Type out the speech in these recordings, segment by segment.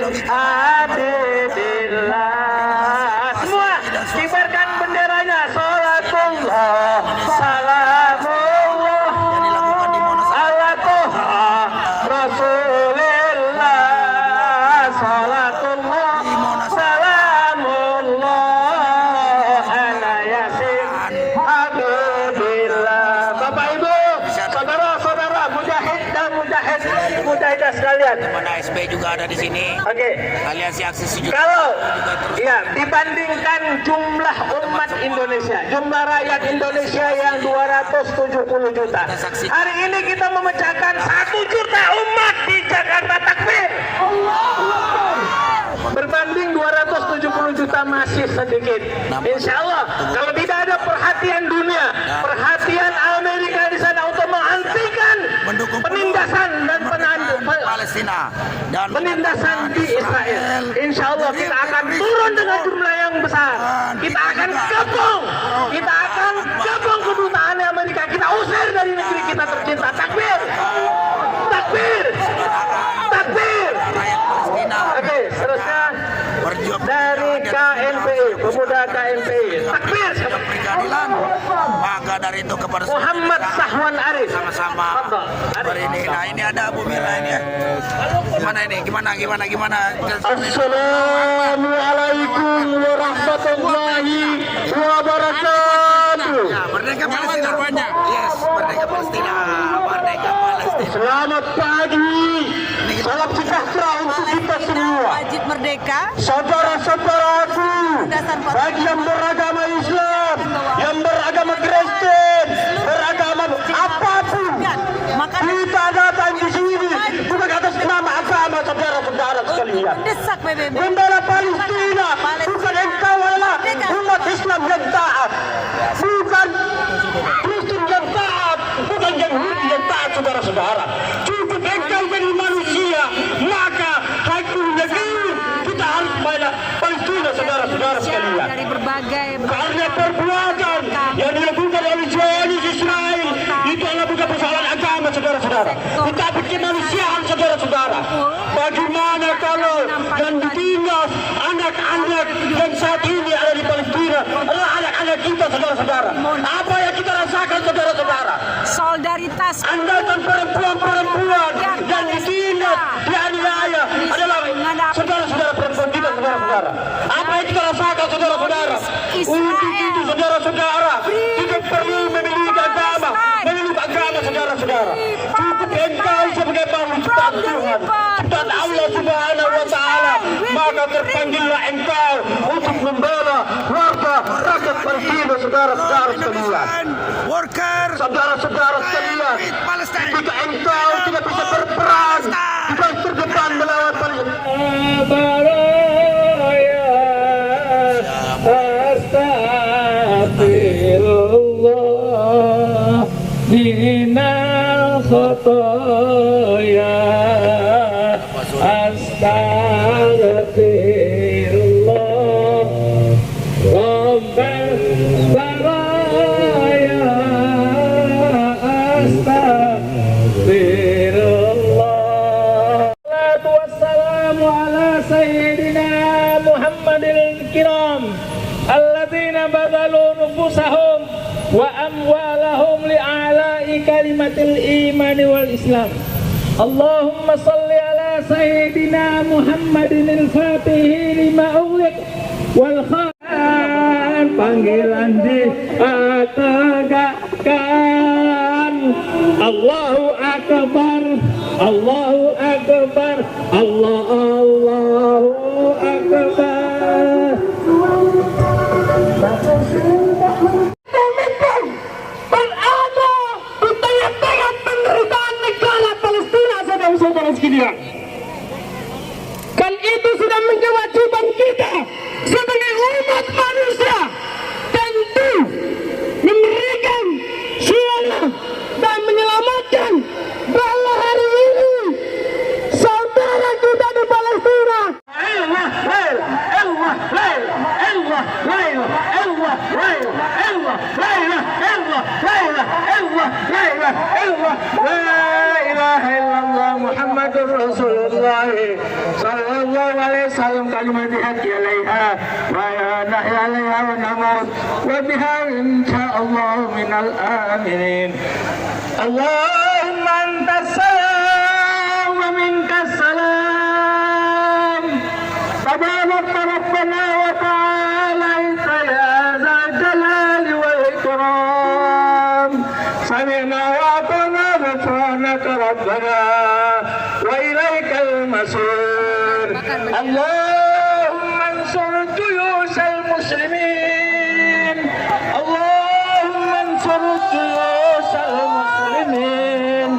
Habibillah. Semua kibarkan benderanya. Salatullah, salamullah ala Toha Rasulillah. Salatullah, salamullah ala Yasin Habibillah. Bapak Ibu, saudara-saudara, mujahid dan mujahidah sekalian. Mana SB juga ada di sini. Oke. Aliansi Aksi Sejuk. Kalau ya dibandingkan jumlah umat Indonesia, jumlah rakyat Indonesia yang 270 juta. Hari ini kita memecahkan 1 juta umat di Jakarta. Takbir. Berbanding 270 juta masih sedikit. Insya Allah kalau tidak ada perhatian dunia, perhatian Amerika di sana untuk menghentikan penindasan dan Palestina dan penindasan di Israel, insya Allah kita akan turun dengan jumlah yang besar. Kita akan gabung kedutaan Amerika, kita usir dari negeri kita tercinta. Takbir, takbir, takbir. Oke, seterusnya dari KMPI, pemuda KMPI. Takbir. Peradilan. Maka dari itu kepada Muhammad Sahwan Arif. Sama-sama. Hari ini, nah ini ada Abu Mira ini ya. Gimana ini? Gimana? Assalamualaikum warahmatullahi wabarakatuh. Ya, merdeka Palestina banyak. Yes, merdeka Palestina. Merdeka Palestina. Selamat pagi. Salam sejahtera untuk kita semua. Wajib merdeka. Saudara-saudaraku, bagi yang beragama Islam, yang beragama Kristen, beragama apapun, kita datang di sini bukan atas nama agama, saudara-saudara sekalian. Desak PBB. Membela Palestina, bukan engkau adalah umat Islam yang taat, bukan Kristen yang taat, bukan Yahudi yang taat, saudara-saudara. Cukup engkau jadi manusia, maka hakul negeri kita harus membela Palestina, saudara-saudara sekalian. Dari berbagai Karena perbuatan yang dilakukan oleh Zionis Israel itu adalah bukan persoalan agama, saudara-saudara, tetapi kemanusiaan, saudara-saudara. Bagaimana kalau yang ditindas anak-anak yang saat ini ada di Palestina adalah anak-anak kita, saudara-saudara? Apa yang kita rasakan, saudara-saudara? solidaritas. Andalkan perempuan-perempuan yang ditindas, dianiaya adalah saudara-saudara perempuan kita, saudara-saudara. Apa yang kita rasakan, saudara-saudara? Untuk itu, saudara-saudara, kita perlu memiliki agama, saudara-saudara. Cukup engkau sebagai makhluk ciptaan Tuhan, ciptaan Allah Subhanahu wa Ta'ala, maka terpanggillah engkau untuk membela warga rakyat Palestina, saudara-saudara sekalian. Saudara-saudara sekalian, jika engkau tidak bisa berperan di garis terdepan melawan Palestina, astagfirullah minal khotoya, astagfirullah rabbal baraya, astagfirullah. Salatu wassalamu ala sayyidina Muhammadil kiram alladzina badalu nufusahum wa amwalahum li'ala'i kalimatil imani wal islam. Allahumma salli ala sayyidina Muhammadin al-fatihi lima ughliq wal khan. Panggilan ditegakkan, Allahu akbar, Allahu akbar, Allahu akbar. Pemimpin berada di tengah-tengah penderitaan negara Palestina, saudara-saudara sekalian. Dan itu sudah menjadi kewajiban kita sebagai umat manusia, tentu memberikan suara dan menyelamatkan bahwa hari ini saudara kita di Palestina. La ilaha illallah Muhammadur Rasulullah. الله صلى الله عليه وسلم كلمة حكي عليها ونحيا عليها ونموت وبها إن شاء الله من الآمنين. اللهم أنت السلام ومنك السلام تبارك ربنا وتعالى يا ذا الجلال والإكرام سمعنا وأطعنا غفرانك ربنا وإليك المصير. اللهم انصر جيوش المسلمين اللهم انصر جيوش المسلمين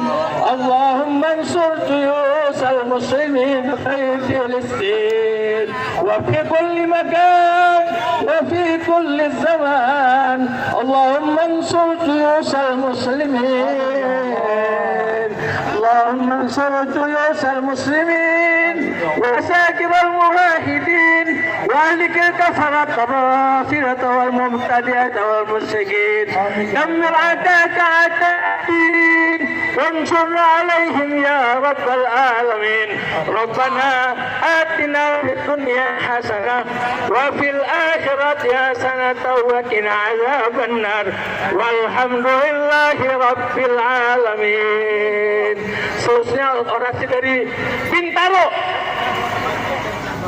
اللهم انصر جيوش المسلمين في فلسطين وفي كل مكان وفي كل الزمان. اللهم انصر جيوش المسلمين اللهم انصر جيوش المسلمين وساكر الموحدين واهلك الكفرة الرافضة والمبتدعة والمشركين. دمر اعداءك اعداء الدين وانصر عليهم يا رب العالمين. ربنا آتنا في الدنيا حسنة وفي الآخرة حسنة وقنا عذاب النار والحمد لله رب العالمين. Seterusnya orasi dari Bintaro.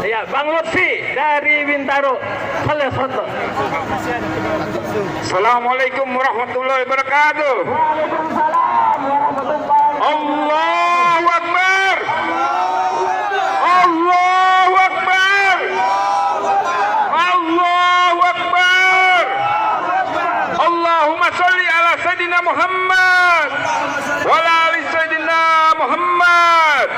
Ya, Bang Lutfi dari Bintaro. Assalamualaikum warahmatullahi wabarakatuh. Allahu Akbar. Allahu Akbar. Allahu Akbar. Allahumma sholli ala Sayyidina Muhammad wa ala ali Sayyidina Muhammad.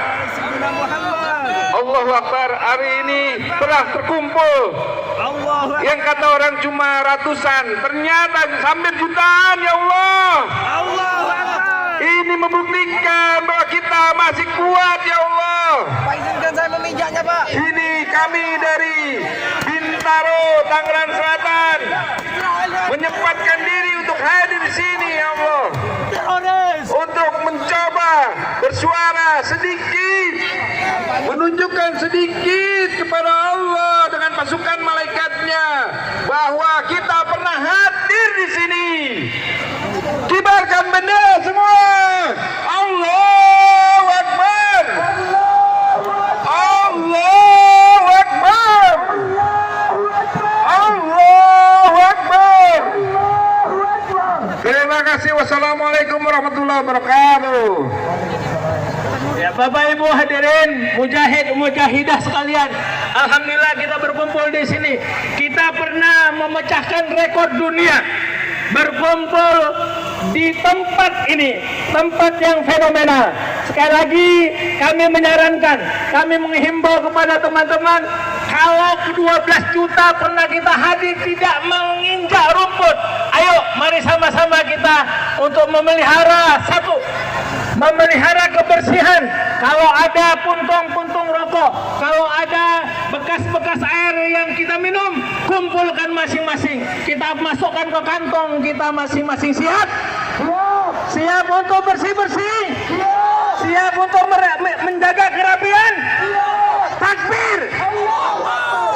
Allahu Akbar. Hari ini telah terkumpul yang kata orang cuma ratusan, ternyata hampir jutaan ya Allah. Ini membuktikan bahwa kita masih kuat ya Allah. Pak, izinkan saya memijaknya, Pak. Ini kami dari Bintaro, Tangerang Selatan menyempatkan diri untuk hadir di sini ya Allah. Untuk mencoba bersuara sedikit, menunjukkan sedikit kepada Allah dengan pasukan malaikatnya bahwa kita pernah hadir di sini. Kibarkan bendera semua. Allahu Akbar. Allahu Akbar. Allahu Akbar. Terima kasih. Wassalamualaikum warahmatullahi wabarakatuh. Ya, Bapak Ibu hadirin, mujahid mujahidah sekalian, alhamdulillah kita berkumpul di sini. Kita pernah memecahkan rekor dunia berkumpul di tempat ini, tempat yang fenomenal. Sekali lagi kami menyarankan, kami menghimbau kepada teman-teman, kalau 12 juta pernah kita hadir tidak menginjak rumput, ayo mari sama-sama kita untuk memelihara satu, memelihara kebersihan. Kalau ada puntung-puntung rokok, kalau ada bekas-bekas air yang kita minum, kumpulkan masing-masing. Kita masukkan ke kantong kita masing-masing. Siap? Siap untuk bersih-bersih? Siap untuk menjaga kerapian? Takbir!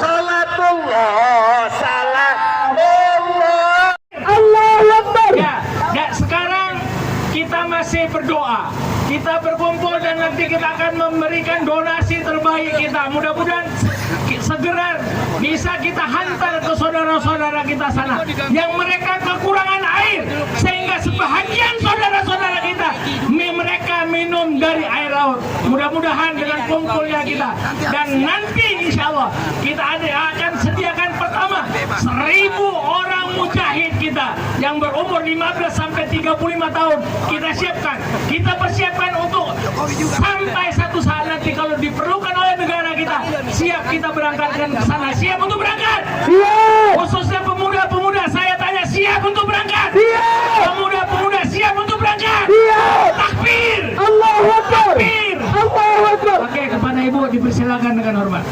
Salatullah, salamullah. Allahu Akbar. Ya, sekarang kita masih berdoa. Kita berkumpul dan nanti kita akan memberikan donasi terbaik kita. Mudah-mudahan segera bisa kita hantar ke saudara-saudara kita sana yang mereka kekurangan air, sehingga sebahagian saudara-saudara kita mereka minum dari air laut. Mudah-mudahan dengan kumpulnya kita, dan nanti insya Allah kita akan sediakan pertama 1.000 orang mujahid kita yang berumur 15 sampai 35 tahun. Kita siapkan, kita persiapkan untuk sampai satu saat nanti kalau diperlukan oleh negara kita, siap kita berangkatkan ke sana. Siap untuk berangkat? Siap. Khususnya pemuda-pemuda, saya tanya, siap untuk berangkat? Siap. Pemuda-pemuda siap untuk berangkat? Siap. Takbir. Allahu Akbar. Takbir. Allahu Akbar. Oke, kepada Ibu dipersilakan dengan hormat.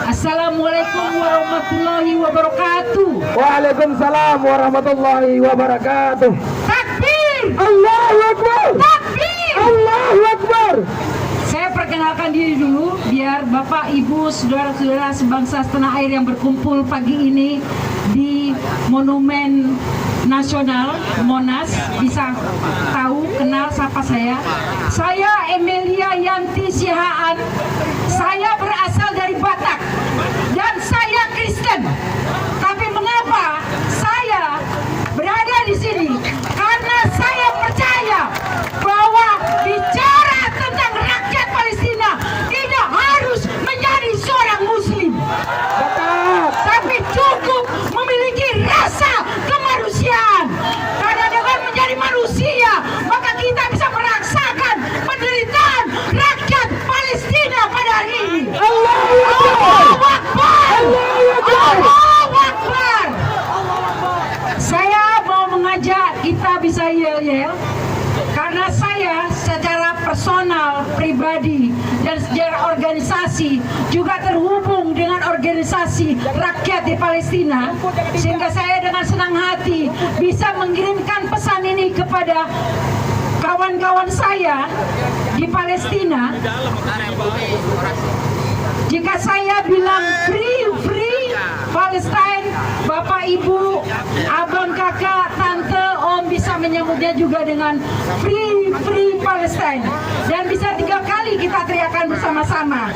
Assalamualaikum warahmatullahi wabarakatuh. Waalaikumsalam warahmatullahi wabarakatuh. Takbir. Allahu Akbar. Takbir. Allahu Akbar. Saya perkenalkan diri dulu biar Bapak, Ibu, saudara-saudara sebangsa setanah air yang berkumpul pagi ini di Monumen Nasional Monas bisa tahu, kenal siapa saya. Saya Emilia Yanti Sihaan. Saya berasal dari Batak dan saya Kristen. Tapi mengapa saya berada di sini? Karena saya percaya bahwa bicara tentang rakyat Palestina tidak harus menjadi seorang Muslim, tapi cukup memiliki rasa kemanusiaan. Karena dengan menjadi manusia, maka kita bisa merasakan penderitaan rakyat Palestina pada hari ini. Allahu Akbar! Allahu Akbar! Saya mau mengajak kita bisa yel-yel, karena saya secara personal, pribadi, dan secara organisasi juga terhubung dengan organisasi rakyat di Palestina, sehingga saya dengan senang hati bisa mengirimkan pesan ini kepada kawan-kawan saya di Palestina. Jika saya bilang free Palestine, Bapak, Ibu, abang, kakak, tante, om bisa menyambutnya juga dengan free Palestine. Dan bisa 3 kali kita teriakan bersama-sama.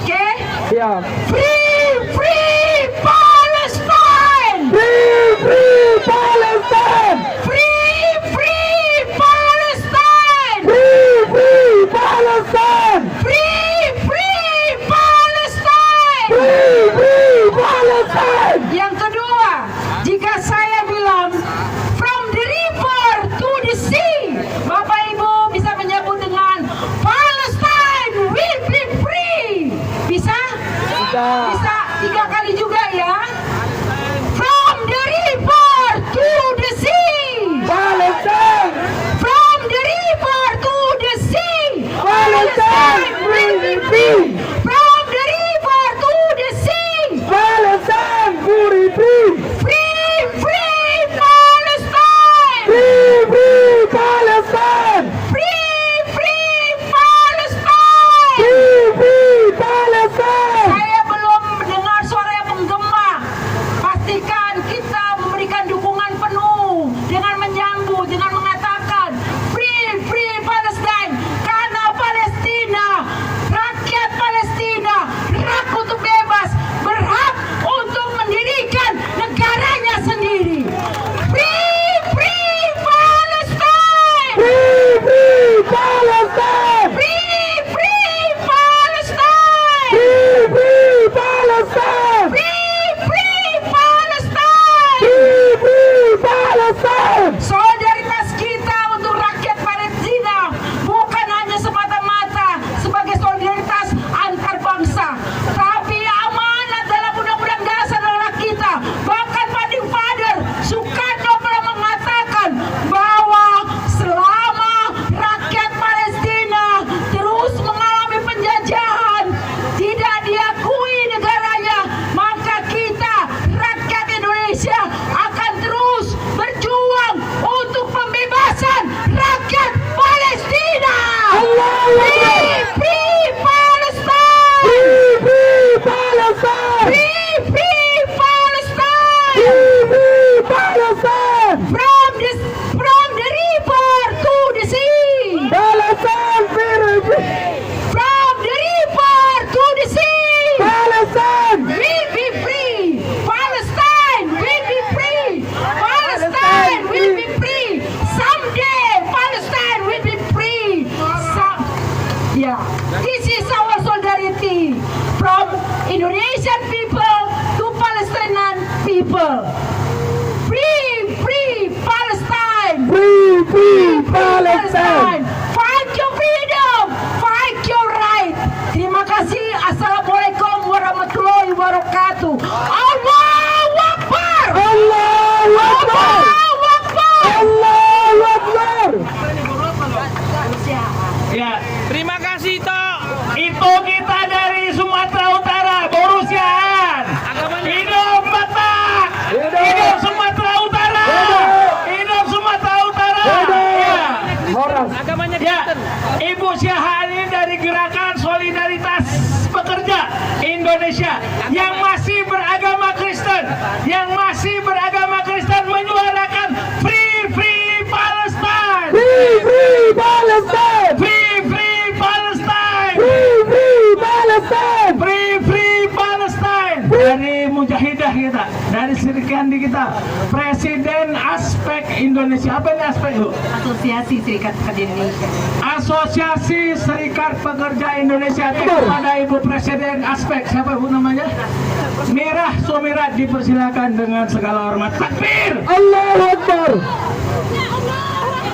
Oke? Siap. Free Palestine! Free Palestine. Free Palestine! Free Palestine. Free Palestine! Free Palestine. Yang kedua, jika saya bilang from the river to the sea, Bapak Ibu bisa menyebut dengan Palestine will be free. Bisa? Bisa 3 kali juga ya. From the river to the sea. Palestine. From the river to the sea. Palestine will be free. From the river to the sea. Palestine will be free. Free Palestine! Free Palestine. Free Palestine! Free Palestine. Saya belum mendengar suara yang menggema. Pastikan kita memberikan dukungan penuh dengan menyambut, dengan mengatakan free Palestine. Karena Palestina, rakyat Palestina berhak untuk bebas, berhak untuk mendirikan negaranya sendiri. Free Palestine! Free Palestine. Free Palestine! Free Palestine. Free Palestine! Free Palestine. Solidaritas kita untuk rakyat Palestina bukan hanya semata-mata sebagai solidaritas antar bangsa, tapi amanat dalam Undang-Undang Dasar negara kita. Bahkan Founding Father Soekarno pernah mengatakan bahwa selama rakyat Palestina terus mengalami penjajahan, tidak diakui negaranya, maka kita rakyat Indonesia akan terus berjuang untuk pembebasan rakyat Palestina. Free Palestine! Free Palestine. Free Palestine! Free Palestine. From the river to the sea. Palestine free. From the river to the sea. Palestine. Will be free. Palestine will be free. Palestine will be free. Someday Palestine will be free. Yeah, this is our solidarity from Indonesian people to Palestinian people. Free Palestine. Free Palestine. Fight your freedom, fight your right. Terima kasih. Assalamualaikum warahmatullahi wabarakatuh. Allahu Akbar. Allahu Akbar. Allahu Akbar. Allahu Akbar. Ya, terima kasih Tok. Itu kita dari Sumatera Utara, Borusiaan. Hidup Batak. Hidup Sumatera Utara. Hidup Sumatera Utara. Ya. Horas. Ya. perusahaan ini dari Gerakan Solidaritas Pekerja Indonesia yang masih beragama Kristen, menyuarakan Free Palestine, Free Palestine, Free Palestine, Palestine. Free Palestine. Dari mujahidah kita, dari Sirikandi kita, Presiden Aspek Indonesia. Apa ini Aspek, Bu? Asosiasi Serikat Pekerja Indonesia. Asosiasi Serikat Pekerja Indonesia. Kepada Ibu Presiden Aspek, siapa Bu namanya? Mirah Sumirat, dipersilakan dengan segala hormat. Takbir! Allahu Akbar.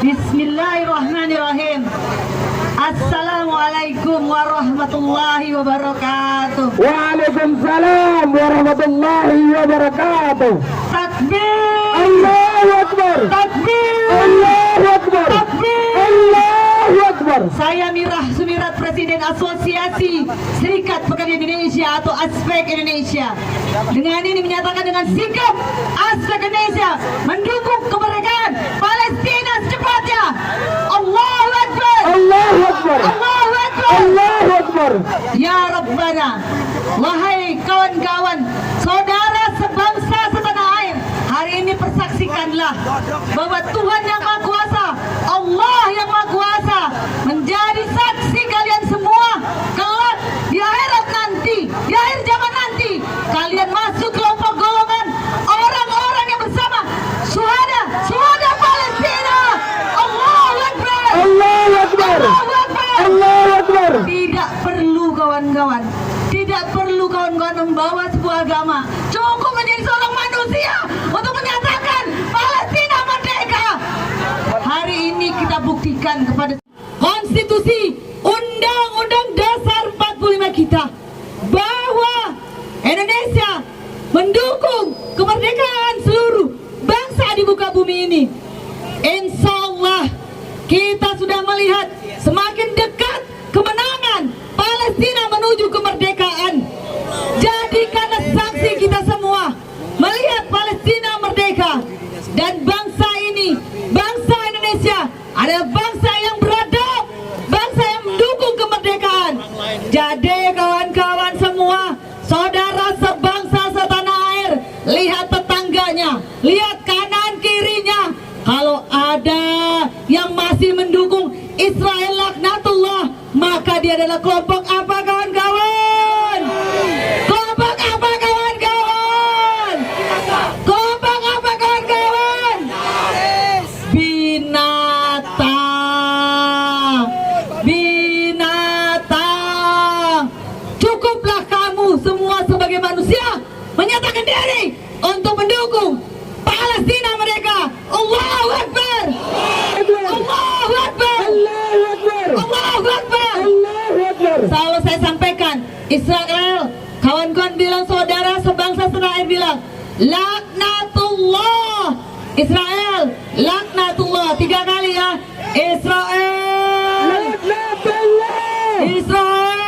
Bismillahirrahmanirrahim. Assalamualaikum warahmatullahi wabarakatuh. Waalaikumsalam warahmatullahi wabarakatuh. Takbir! Allahu Akbar. Takbir! Allahu Akbar. Takbir! Allahu Akbar. Saya Mirah Sumirat, Presiden Asosiasi Serikat Pekerja Indonesia atau Aspek Indonesia. Dengan ini menyatakan dengan sikap Aspek Indonesia mendukung kemerdekaan Palestina secepatnya. Allahu Akbar. Allahu Akbar. Allahu Akbar. Allahu Akbar. Ya Rabbana, wahai kawan-kawan, saudara sebangsa setanah air, hari ini persaksikanlah bahwa Tuhan yang Maha Kuasa, Allah yang Maha Kuasa, menjadi saksi kalian semua. Kelak di akhirat nanti, di akhir zaman nanti, kalian masuk kelompok golongan orang-orang yang bersama syuhada Palestina. Allahu Akbar. Allahu Akbar. Allahu Akbar. Allahu Akbar. Tidak perlu kawan-kawan, tidak perlu kawan-kawan membawa sebuah agama. Cukup menjadi seorang manusia untuk menyatakan Palestina merdeka. Hari ini kita buktikan kepada konstitusi Undang-Undang Dasar 45 kita bahwa Indonesia mendukung kemerdekaan seluruh bangsa di muka bumi ini. Insya Allah kita sudah melihat semakin dekat kemenangan Palestina menuju kemerdekaan. Jadikanlah saksi kita semua melihat Palestina merdeka, dan bangsa ini, bangsa Indonesia adalah bangsa yang beradab, bangsa yang mendukung kemerdekaan. Jadi kawan-kawan semua, saudara sebangsa setanah air, lihat tetangganya, lihat kanan kirinya. Kalau ada yang masih mendukung Israel laknatullah, maka dia adalah kelompok apa kawan-kawan? Kelompok apa kawan-kawan? Kelompok apa kawan-kawan? Binatang. Cukuplah kamu semua sebagai manusia menyatakan diri untuk mendukung Palestina merdeka. Allahu Akbar. Allahu Akbar. Allahu Akbar. Allahu Akbar. Allahu Akbar. Selalu saya sampaikan, Israel, kawan-kawan bilang, saudara sebangsa setanah air bilang, laknatullah. Israel, laknatullah. 3 kali ya. Israel. Laknatullah. Israel.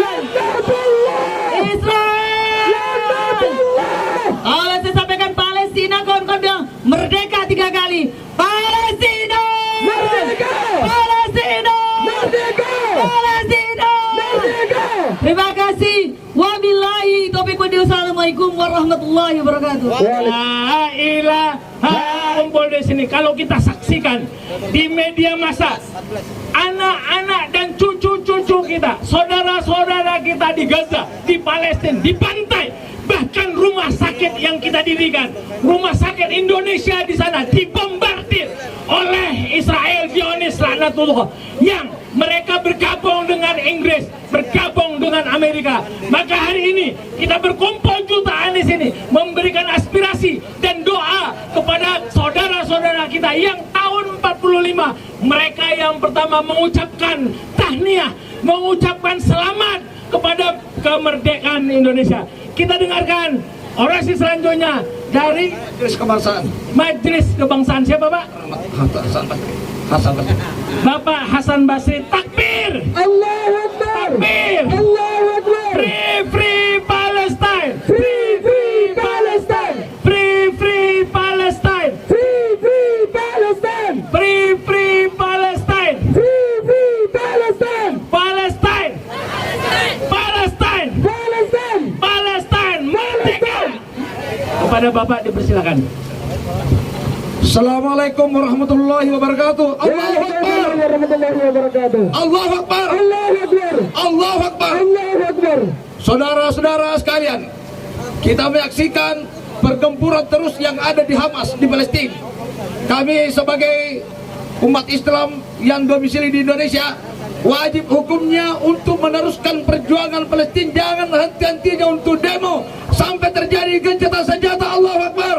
Laknatullah. Israel. Laknatullah. Kalau saya sampaikan Palestina, kawan-kawan bilang merdeka 3 kali. Palestina. Merdeka. Palestina. Merdeka. Palestina. Merdeka. Terima kasih. Wabillahi taufiq wal hidayah. Assalamualaikum warahmatullahi wabarakatuh. La ilaha kumpul di sini. Kalau kita saksikan di media massa, anak-anak dan cucu-cucu kita, saudara-saudara kita di Gaza, di Palestina, dibantai. Bahkan rumah sakit yang kita dirikan, rumah sakit Indonesia di sana dibombardir oleh Israel Zionis laknatullah, yang mereka bergabung dengan Inggris, bergabung dengan Amerika. Maka hari ini kita berkumpul jutaan di sini memberikan aspirasi dan doa kepada saudara-saudara kita yang tahun 45, mereka yang pertama mengucapkan tahniah, mengucapkan selamat kepada kemerdekaan Indonesia. Kita dengarkan orasi selanjutnya dari Majelis Kebangsaan. Siapa Pak? Bapak Hasan Basri. Takbir! Allahu Akbar. Takbir! Allahu Akbar. Free Palestine! Free Palestine. Free Palestine! Free Palestine. Free Palestine! Free Palestine. Kepada Bapak dipersilakan. Assalamualaikum warahmatullahi wabarakatuh. Allahu Akbar. Allahu Akbar. Allahu Akbar. Saudara-saudara sekalian, kita menyaksikan pertempuran terus yang ada di Hamas di Palestina. Kami sebagai umat Islam yang domisili di Indonesia wajib hukumnya untuk meneruskan perjuangan Palestina. Jangan henti-hentinya untuk demo sampai terjadi gencatan senjata. Allahu Akbar.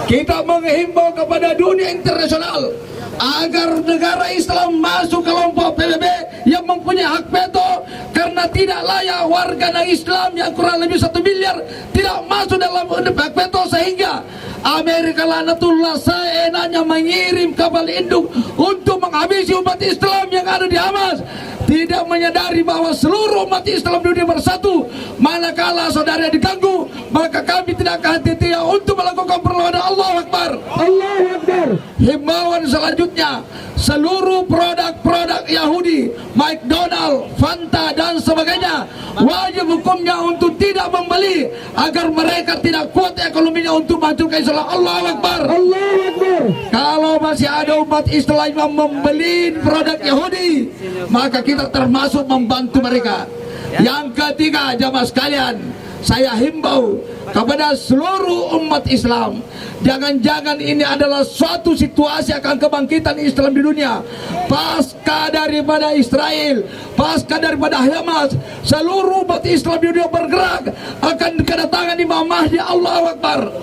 Kita menghimbau kepada dunia internasional agar negara Islam masuk kelompok PBB yang mempunyai hak veto, karena tidak layak warga negara Islam yang kurang lebih 1 miliar tidak masuk dalam hak veto, sehingga Amerika laknatullah seenaknya mengirim kapal induk untuk menghabisi umat Islam yang ada di Hamas, tidak menyadari bahwa seluruh umat Islam dunia bersatu. Manakala saudara diganggu, maka kami tidak akan henti-henti untuk melakukan perlawanan. Allahu Akbar. Allahu Akbar. Himbauan selanjutnya, seluruh produk-produk Yahudi, McDonald, Fanta dan sebagainya, wajib hukumnya untuk tidak membeli agar mereka tidak kuat ekonominya untuk menghancurkan Islam. Allahu Akbar. Allahu Akbar. Kalau masih ada umat Islam yang membeli produk Yahudi, maka kita termasuk membantu mereka. Yang ketiga, jamaah sekalian, saya himbau kepada seluruh umat Islam, jangan-jangan ini adalah suatu situasi akan kebangkitan Islam di dunia. Pasca daripada Israel, pasca daripada Hamas, seluruh umat Islam di dunia bergerak akan kedatangan Imam Mahdi. Allahu Akbar.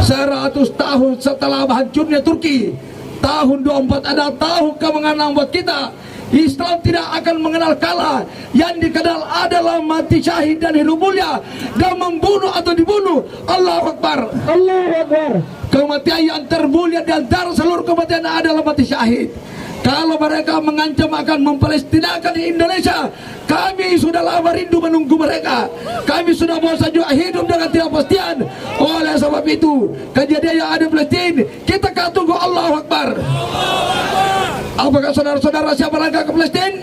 100 tahun setelah hancurnya Turki, tahun 24 adalah tahun kemenangan buat kita. Islam tidak akan mengenal kalah. Yang dikenal adalah mati syahid dan hidup mulia, dan membunuh atau dibunuh. Allahu Akbar. Allahu Akbar. Kematian yang termulia di antara seluruh kematian adalah mati syahid. Kalau mereka mengancam akan mempalestinakan di Indonesia, kami sudah lama rindu menunggu mereka. Kami sudah bosan juga hidup dengan ketidakpastian. Oleh sebab itu, kejadian yang ada di Palestina, kita akan tunggu. Allahu Akbar. Apakah saudara-saudara siap berangkat ke Palestina?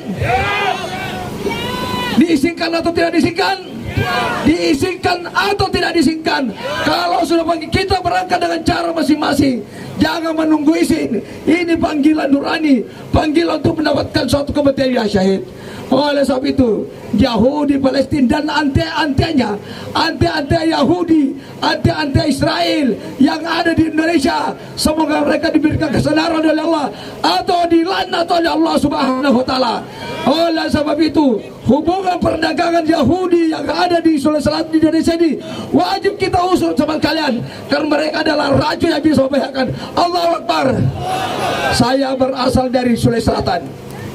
Diizinkan atau tidak diizinkan? Diizinkan atau tidak diizinkan? Kalau sudah panggil, kita berangkat dengan cara masing-masing. Jangan menunggu izin. Ini panggilan nurani, panggilan untuk mendapatkan suatu kematian yang syahid. Oleh sebab itu, Yahudi Palestina dan anti-antinya, anti-anti Yahudi, anti-anti Israel yang ada di Indonesia, semoga mereka diberikan kesadaran oleh Allah atau dilaknat oleh Allah Subhanahu wa taala. Oleh sebab itu, hubungan perdagangan Yahudi yang ada di Sulawesi Selatan di Indonesia ini wajib kita usut sama kalian, karena mereka adalah racun yang bisa membahayakan. Allahu Akbar. Saya berasal dari Sulawesi Selatan,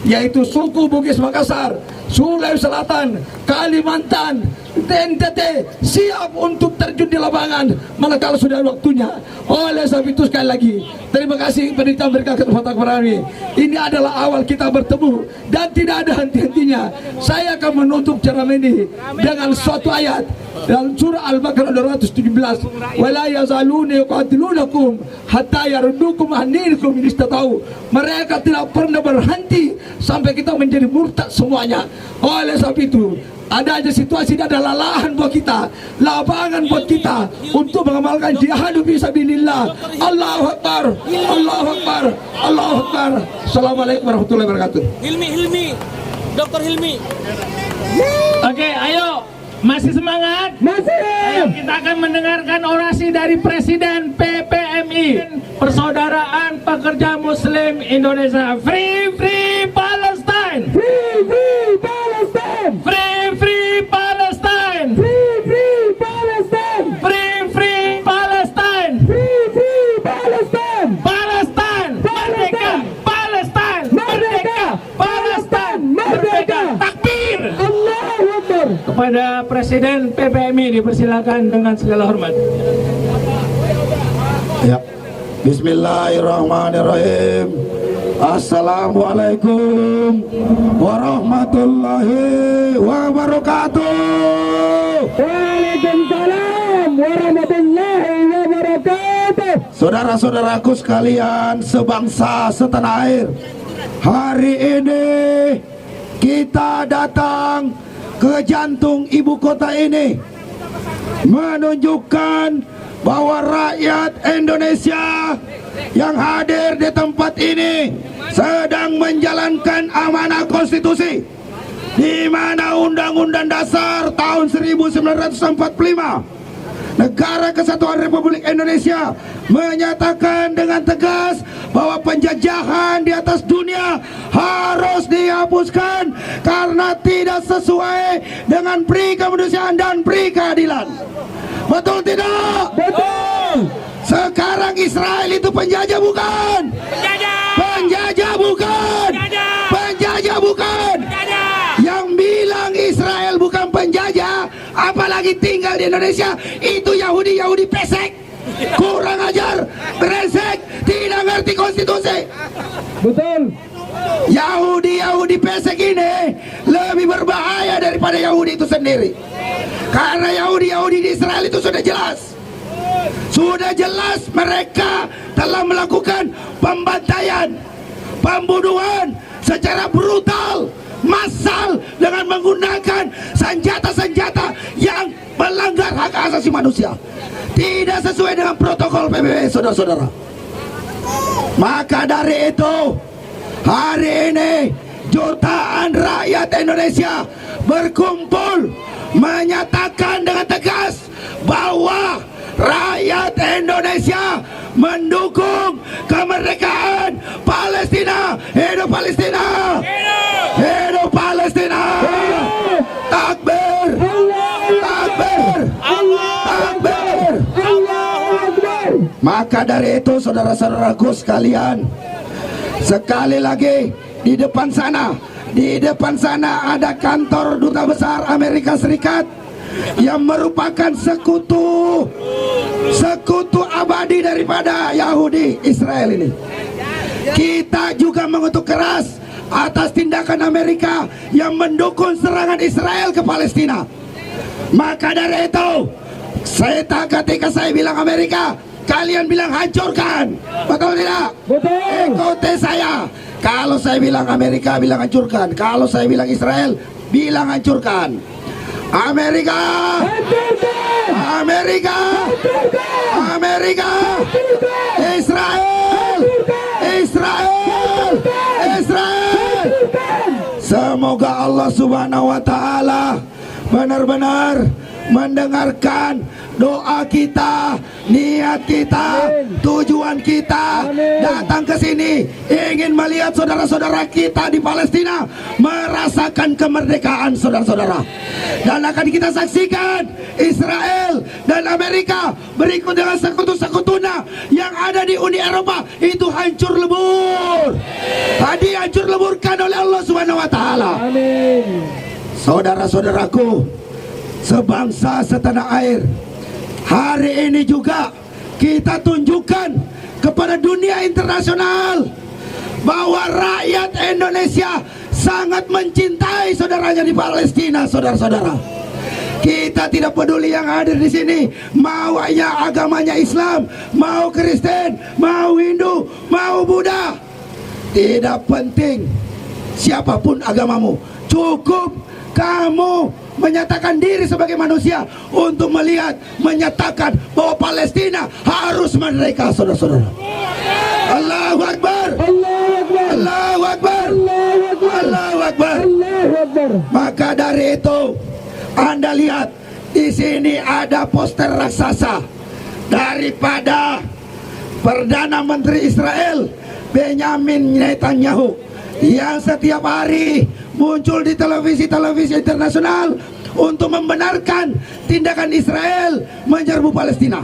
yaitu suku Bugis Makassar, Sulawesi Selatan, Kalimantan, NTT, siap untuk terjun di lapangan manakala sudah waktunya. Oleh sebab itu, sekali lagi terima kasih kepada mereka kesempatan kepada kami. Ini adalah awal kita bertemu dan tidak ada henti-hentinya. Saya akan menutup ceramah ini dengan suatu ayat dalam surah Al-Baqarah 217, wala yazaluna yuqatilunakum hatta yaruddukum an dinikum in istata'u. Mereka tidak pernah berhenti sampai kita menjadi murtad semuanya. Oleh sebab itu, ada aja situasi ini adalah lahan buat kita, lapangan buat kita untuk mengamalkan jihad fisabilillah. Allahu Akbar. Allahu Akbar. Allahu Akbar. Assalamualaikum warahmatullahi wabarakatuh. Hilmi, Dr. Hilmi. Oke, ayo. Masih semangat? Masih. Ayo kita akan mendengarkan orasi dari Presiden PPMI, Persaudaraan Pekerja Muslim Indonesia. Free Free Palestine. Free Free Palestine. Free Free Palestine. Free Free Palestine. Free Free Palestine. Free Free Palestine. Palestine merdeka. Palestine merdeka. Palestine merdeka. Takbir. Allahu Akbar. Kepada Presiden PPMI dipersilakan dengan segala hormat. Ya. Bismillahirrahmanirrahim. Assalamualaikum warahmatullahi wabarakatuh. Waalaikumsalam warahmatullahi wabarakatuh. Saudara-saudaraku sekalian sebangsa setanah air, hari ini kita datang ke jantung ibu kota ini menunjukkan bahwa rakyat Indonesia yang hadir di tempat ini sedang menjalankan amanah konstitusi, di mana Undang-Undang Dasar tahun 1945 Negara Kesatuan Republik Indonesia menyatakan dengan tegas bahwa penjajahan di atas dunia harus dihapuskan karena tidak sesuai dengan pri kemanusiaan dan pri keadilan. Betul tidak? Betul. Sekarang Israel itu penjajah bukan? Penjajah bukan? Penjajah bukan? Yang bilang Israel bukan penjajah, apalagi tinggal di Indonesia, itu Yahudi pesek, kurang ajar, brengsek, tidak ngerti konstitusi. Betul. Yahudi pesek ini lebih berbahaya daripada Yahudi itu sendiri. Karena Yahudi di Israel itu sudah jelas. Sudah jelas mereka telah melakukan pembantaian, pembunuhan secara brutal, massal, dengan menggunakan senjata-senjata yang melanggar hak asasi manusia, tidak sesuai dengan protokol PBB, saudara-saudara. Maka dari itu, hari ini jutaan rakyat Indonesia berkumpul menyatakan dengan tegas bahwa rakyat Indonesia mendukung kemerdekaan Palestina. Hidup Palestina! Hidup Palestina! Takbir! Takbir! Takbir! Maka dari itu, saudara-saudaraku sekalian, sekali lagi di depan sana ada kantor Duta Besar Amerika Serikat yang merupakan sekutu abadi daripada Yahudi Israel ini. Kita juga mengutuk keras atas tindakan Amerika yang mendukung serangan Israel ke Palestina. Maka dari itu, ketika saya bilang Amerika, kalian bilang hancurkan. Betul tidak? Betul. Ikuti saya. Kalau saya bilang Amerika, bilang hancurkan. Kalau saya bilang Israel, bilang hancurkan. Amerika, Amerika, Amerika, Israel, Israel, Israel. Semoga Allah Subhanahu wa Ta'ala benar-benar mendengarkan doa kita, niat kita, tujuan kita datang ke sini ingin melihat saudara-saudara kita di Palestina merasakan kemerdekaan, saudara-saudara. Dan akan kita saksikan Israel dan Amerika berikut dengan sekutu-sekutunya yang ada di Uni Eropa itu hancur lebur. Tadi hancur leburkan oleh Allah Subhanahu wa Ta'ala. Amin. Saudara-saudaraku sebangsa setanah air, hari ini juga kita tunjukkan kepada dunia internasional bahwa rakyat Indonesia sangat mencintai saudaranya di Palestina, saudara-saudara. Kita tidak peduli yang hadir di sini, mau agamanya Islam, mau Kristen, mau Hindu, mau Buddha. Tidak penting siapapun agamamu, cukup kamu menyatakan diri sebagai manusia untuk menyatakan bahwa Palestina harus merdeka, saudara-saudara. Allahu Akbar, Allahu Akbar, Allahu Akbar. Maka dari itu, Anda lihat di sini ada poster raksasa daripada Perdana Menteri Israel Benjamin Netanyahu yang setiap hari muncul di televisi-televisi internasional untuk membenarkan tindakan Israel menyerbu Palestina.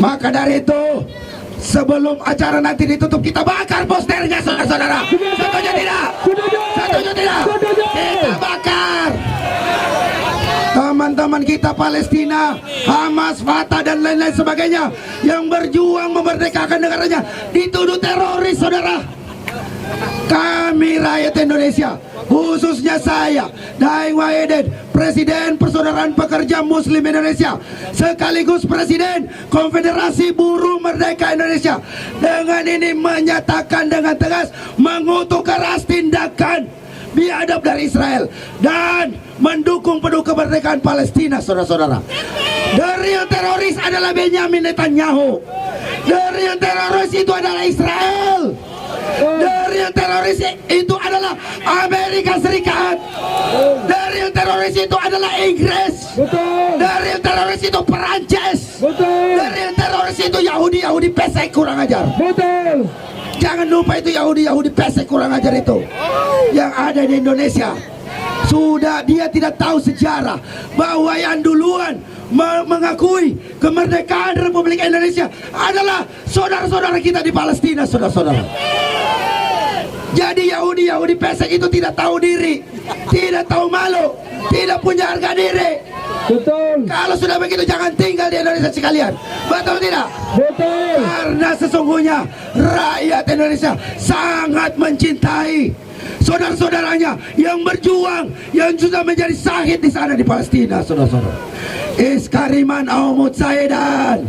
Maka dari itu, sebelum acara nanti ditutup, kita bakar posternya, saudara-saudara. Setuju tidak? Setuju tidak? Kita bakar. Teman-teman kita Palestina, Hamas, Fatah dan lain-lain sebagainya yang berjuang memerdekakan negaranya dituduh teroris, saudara. Kami rakyat Indonesia, khususnya saya, Daeng Wahidin, Presiden Persaudaraan Pekerja Muslim Indonesia, sekaligus Presiden Konfederasi Buruh Merdeka Indonesia, dengan ini menyatakan dengan tegas mengutuk keras tindakan biadab dari Israel dan mendukung penuh kemerdekaan Palestina, saudara-saudara. The real teroris adalah Benjamin Netanyahu. The real teroris itu adalah Israel. The real teroris itu adalah Amerika Serikat. The real teroris itu adalah Inggris. The real teroris itu Perancis. The real teroris itu Yahudi pesek kurang ajar. Jangan lupa itu Yahudi pesek kurang ajar itu yang ada di Indonesia. Sudah dia tidak tahu sejarah bahwa yang duluan mengakui kemerdekaan Republik Indonesia adalah saudara-saudara kita di Palestina, saudara-saudara. Jadi Yahudi pesek itu tidak tahu diri, tidak tahu malu, tidak punya harga diri. Betul. Kalau sudah begitu jangan tinggal di Indonesia sekalian. Betul tidak? Betul. Karena sesungguhnya rakyat Indonesia sangat mencintai saudara-saudaranya yang berjuang, yang sudah menjadi syahid di sana di Palestina, saudara-saudara. Iskariman Aumut Saedan.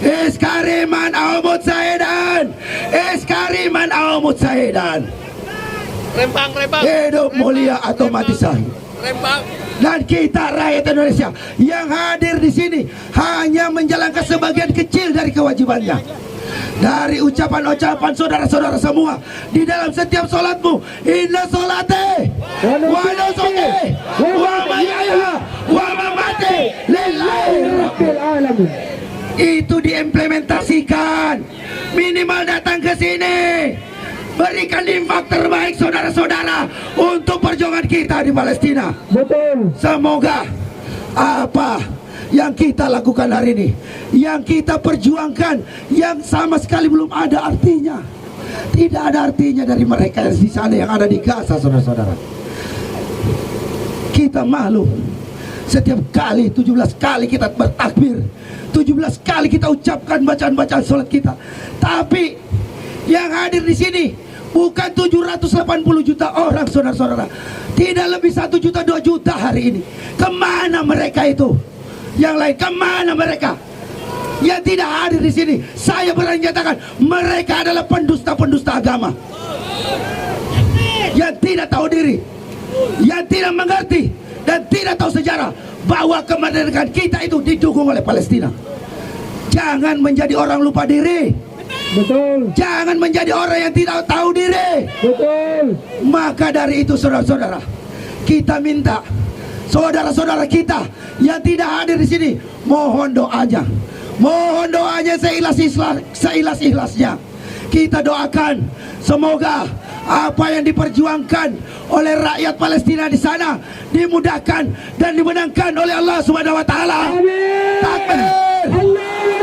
Iskariman Aumut Saedan. Iskariman Aumut Saedan. Rembang. Hidup mulia atau mati syahid. Rembang. Dan kita rakyat Indonesia yang hadir di sini hanya menjalankan sebagian kecil dari kewajibannya. Dari ucapan-ucapan saudara-saudara semua di dalam setiap sholatmu, inna sholate wa nusuki wa mahyaya wa mamati lillahi rabbil alamin. Itu diimplementasikan. Minimal datang ke sini, berikan infak terbaik saudara-saudara untuk perjuangan kita di Palestina. Betul. Semoga apa yang kita lakukan hari ini, yang kita perjuangkan, yang sama sekali belum ada artinya. Tidak ada artinya dari mereka yang di sana yang ada di Gaza, saudara-saudara. Kita malu. Setiap kali 17 kali kita bertakbir, 17 kali kita ucapkan bacaan-bacaan sholat kita. Tapi yang hadir di sini bukan 780 juta orang, saudara-saudara. Tidak lebih 1 juta 2 juta hari ini. Kemana mereka itu? Yang lain kemana mereka? Yang tidak hadir di sini, saya berani nyatakan mereka adalah pendusta-pendusta agama, yang tidak tahu diri, yang tidak mengerti dan tidak tahu sejarah bahwa kemerdekaan kita itu didukung oleh Palestina. Jangan menjadi orang lupa diri. Betul. Jangan menjadi orang yang tidak tahu diri. Betul. Maka dari itu saudara-saudara, kita minta saudara-saudara kita yang tidak hadir di sini, mohon doanya seikhlas-ikhlasnya. Kita doakan semoga apa yang diperjuangkan oleh rakyat Palestina di sana dimudahkan dan dimenangkan oleh Allah Subhanahu wa taala. Takbir!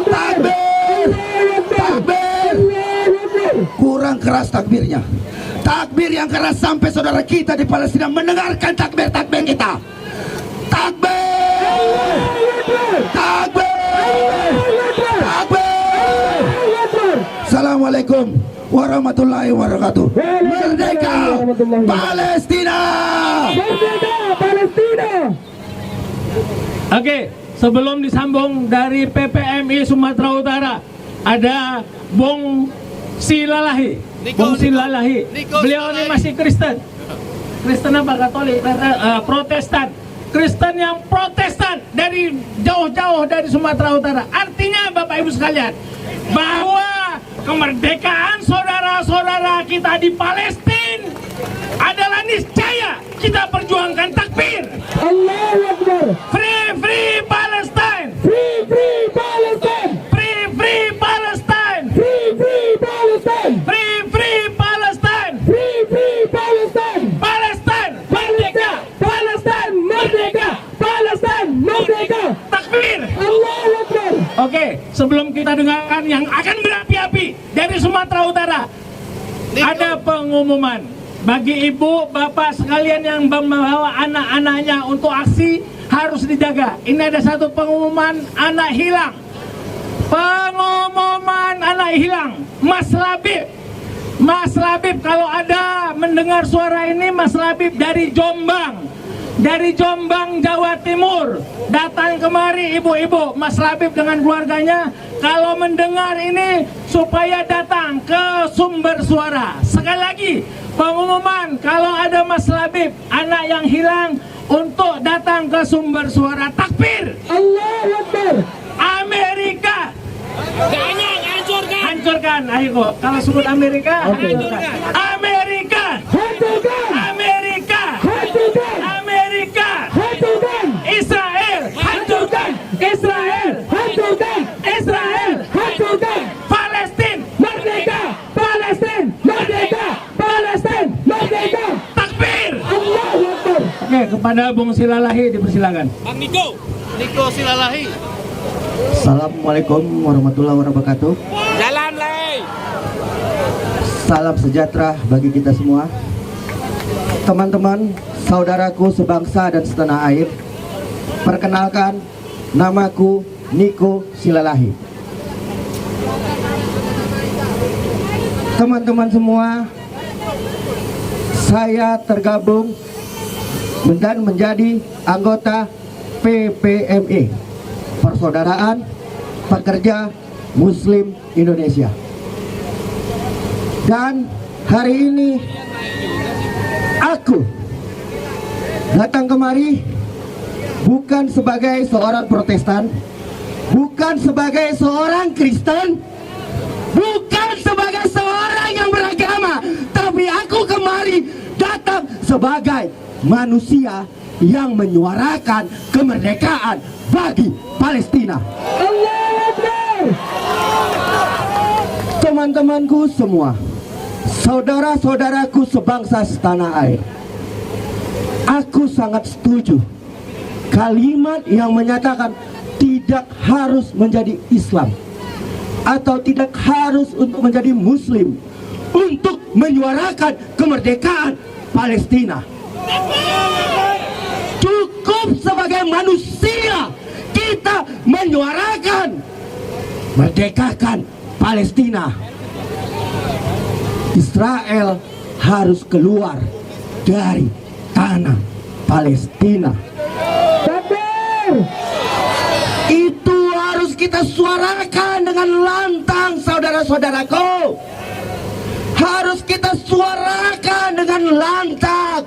Takbir! Takbir! Kurang keras takbirnya. Takbir yang keras sampai saudara kita di Palestina mendengarkan takbir-takbir kita. Takbir! Takbir! Takbir! Assalamualaikum warahmatullahi wabarakatuh. Merdeka Palestina! Merdeka Palestina! Oke, sebelum disambung dari PPMI Sumatera Utara, ada Bung Silalahi. Bung Silalahi. Beliau ini masih Kristen. Kristen apa Katolik? Protestan. Kristen yang Protestan dari jauh-jauh dari Sumatera Utara. Artinya Bapak Ibu sekalian, bahwa kemerdekaan saudara-saudara kita di Palestina adalah niscaya. Kita perjuangkan takbir. Allahu Akbar. Free, free Palestine. Free, free Palestine. Free, free Palestine. Free, free Palestine. Free, free Palestine. Free, free Palestine. Palestine merdeka. Palestine merdeka. Palestine merdeka. Takbir. Allahu Akbar. Oke, sebelum kita dengarkan yang akan berapi-api dari Sumatera Utara, ada pengumuman bagi ibu bapak sekalian yang membawa anak-anaknya untuk aksi harus dijaga. Ini ada satu pengumuman anak hilang. Pengumuman anak hilang. Mas Labib. Mas Labib, kalau ada mendengar suara ini, Mas Labib dari Jombang. dari Jombang, Jawa Timur datang kemari, ibu-ibu Mas Labib dengan keluarganya. Kalau mendengar ini supaya datang ke sumber suara. Sekali lagi pengumuman, kalau ada Mas Labib anak yang hilang, untuk datang ke sumber suara. Takbir, Allahu Akbar. Amerika Jangan hancurkan. hancurkan. Ayo kalau sebut Amerika, hancurkan. Amerika, Hancurkan. Amerika, Hancurkan. Amerika, Hancurkan. Israel, hancurkan. Israel, Hancurkan. Israel, Hancurkan. Palestina, Merdeka. Palestina. Merdeka. Palestina. Merdeka. takbir. Allahu Akbar. Oke, kepada Bung Silalahi dipersilakan. Bang Niko Silalahi. Assalamualaikum warahmatullahi wabarakatuh. Jalan lay. Salam sejahtera bagi kita semua. Teman-teman, saudaraku sebangsa dan setanah air. Perkenalkan, namaku Niko Silalahi. Teman-teman semua, saya tergabung dan menjadi anggota PPMI, Persaudaraan Pekerja Muslim Indonesia. Dan hari ini aku datang kemari bukan sebagai seorang Protestan, bukan sebagai seorang Kristen, bukan sebagai seorang yang beragama, tapi aku kemari datang sebagai manusia yang menyuarakan kemerdekaan bagi Palestina. Allahu Akbar. Teman-temanku semua, saudara-saudaraku sebangsa setanah air, aku sangat setuju kalimat yang menyatakan tidak harus menjadi Islam atau tidak harus untuk menjadi Muslim untuk menyuarakan kemerdekaan Palestina. Cukup sebagai manusia kita menyuarakan merdekakan Palestina. Israel harus keluar dari tanah Palestina. Takbir. Itu harus kita suarakan dengan lantang, saudara-saudaraku. Harus kita suarakan dengan lantang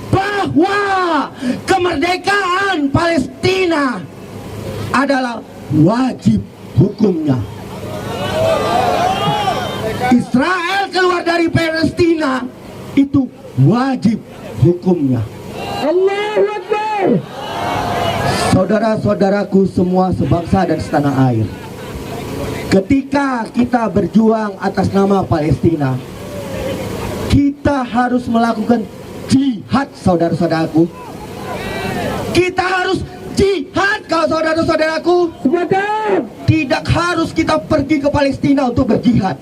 bahwa kemerdekaan Palestina adalah wajib hukumnya. Israel keluar dari Palestina itu wajib hukumnya. Allahu Akbar. Saudara-saudaraku semua sebangsa dan setanah air, ketika kita berjuang atas nama Palestina, kita harus melakukan jihad, saudara-saudaraku. Kita harus jihad, kalau saudara-saudaraku. Sepakat. Tidak harus kita pergi ke Palestina untuk berjihad,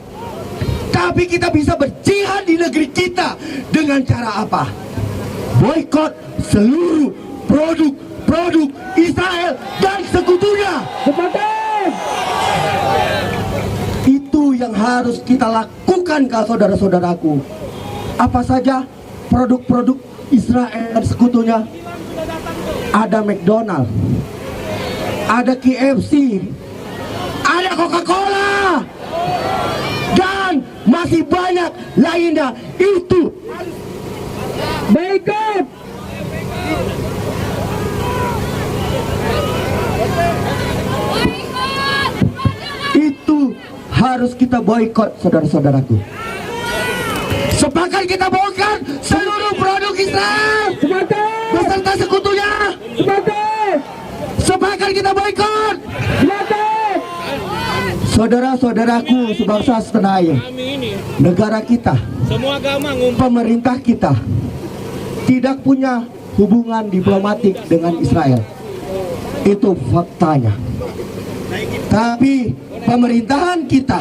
tapi kita bisa berjihad di negeri kita. Dengan cara apa? Boikot seluruh produk Israel dan sekutunya. Sepakat. Itu yang harus kita lakukan, kalau saudara-saudaraku. Apa saja produk-produk Israel dan sekutunya? Ada McDonald, ada KFC, ada Coca-Cola, dan masih banyak lainnya. Itu Boikot. harus kita boikot, saudara-saudaraku. Sepakat kita boikot seluruh produk Israel beserta sekutunya. Sepakat kita boikot. Saudara-saudaraku sebangsa setanah air, negara kita, semua agama pemerintah kita tidak punya hubungan diplomatik dengan Israel. Itu faktanya. Tapi pemerintahan kita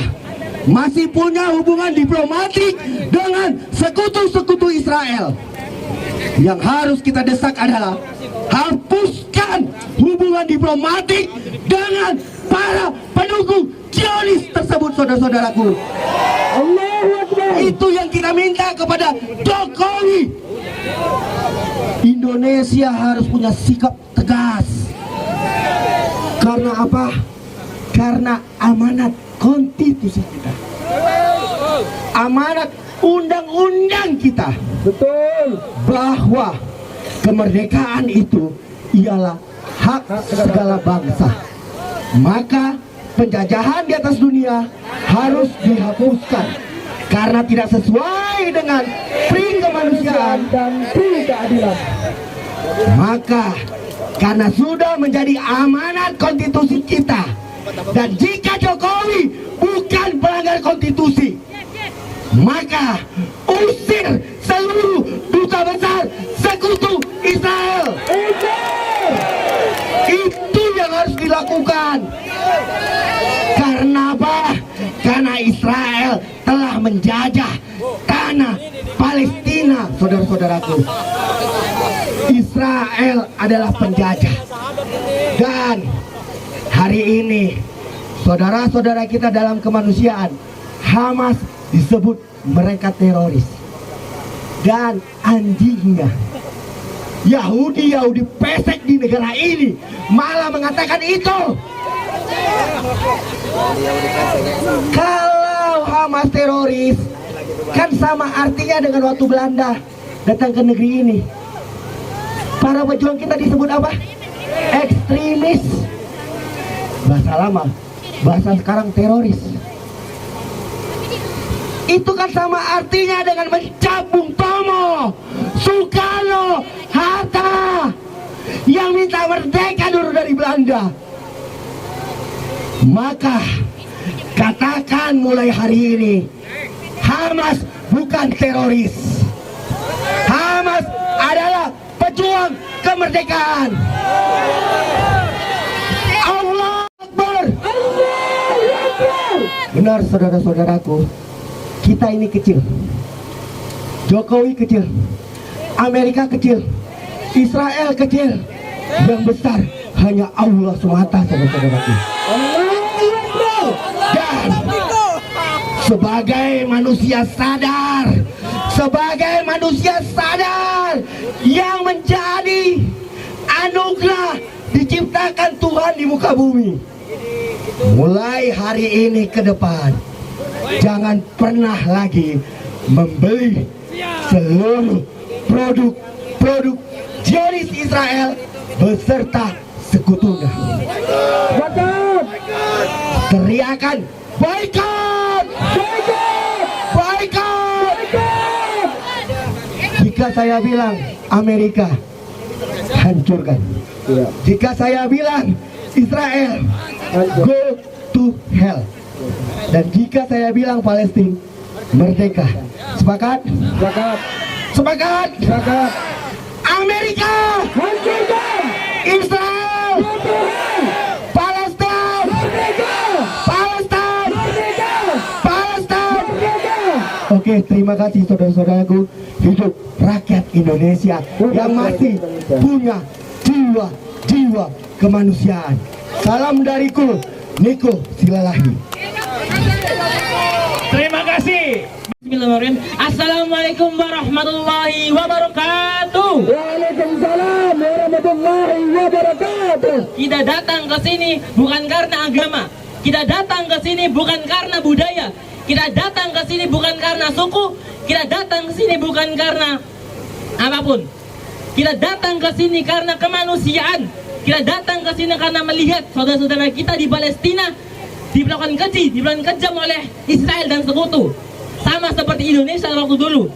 masih punya hubungan diplomatik dengan sekutu-sekutu Israel. Yang harus kita desak adalah hapuskan hubungan diplomatik dengan para pendukung Zionis tersebut, saudara-saudaraku. Itu yang kita minta kepada Jokowi. Indonesia harus punya sikap tegas. Karena apa? Karena amanat konstitusi kita, amanat undang-undang kita, betul, bahwa kemerdekaan itu ialah hak segala bangsa. Maka penjajahan di atas dunia harus dihapuskan karena tidak sesuai dengan prinsip kemanusiaan dan prinsip keadilan. Maka karena sudah menjadi amanat konstitusi kita, dan jika Jokowi bukan pelanggar konstitusi, maka usir seluruh duta besar sekutu Israel. Itu yang harus dilakukan. Karena apa? Karena Israel telah menjajah tanah Palestina, saudara-saudaraku. Israel adalah penjajah. Dan hari ini saudara-saudara kita dalam kemanusiaan, Hamas disebut mereka teroris. Dan anjingnya, Yahudi pesek di negara ini malah mengatakan itu. Kalau Hamas teroris, kan sama artinya dengan waktu Belanda datang ke negeri ini. Para pejuang kita disebut apa? Ekstremis. Bahasa lama, bahasa sekarang teroris. Itu kan sama artinya dengan mencap Bung Tomo, Soekarno, Hatta yang minta merdeka dulu dari Belanda. Maka katakan mulai hari ini, Hamas bukan teroris. Hamas adalah pejuang kemerdekaan. Allah Akbar. Benar saudara-saudaraku, kita ini kecil, Jokowi kecil, Amerika kecil, Israel kecil, yang besar hanya Allah semata, saudara-saudaraku. Dan sebagai manusia sadar yang menjadi anugerah diciptakan Tuhan di muka bumi, mulai hari ini ke depan jangan pernah lagi membeli seluruh produk Zionis Israel beserta sekutunya. Teriakan boikot, boikot. Jika saya bilang Amerika, hancurkan. Jika saya bilang Israel, go to hell. Dan jika saya bilang Palestina, merdeka. Sepakat? Sepakat. Sepakat? Sepakat. Amerika, hancurkan. Israel, Palestina, merdeka. Palestina, merdeka. Palestina, merdeka. Oke, terima kasih saudara-saudaraku. Hidup rakyat Indonesia yang masih punya jiwa kemanusiaan. Salam dariku, Niko Silalahi. Terima kasih. Bismillahirrahmanirrahim. Assalamualaikum warahmatullahi wabarakatuh. Waalaikumsalam warahmatullahi wabarakatuh. Kita datang ke sini bukan karena agama. Kita datang ke sini bukan karena budaya. Kita datang ke sini bukan karena suku. Kita datang ke sini bukan karena apapun. Kita datang ke sini karena kemanusiaan. Kita datang ke sini karena melihat saudara-saudara kita di Palestina dilakukan keji, dilakukan kejam oleh Israel dan sekutu. Sama seperti Indonesia waktu dulu,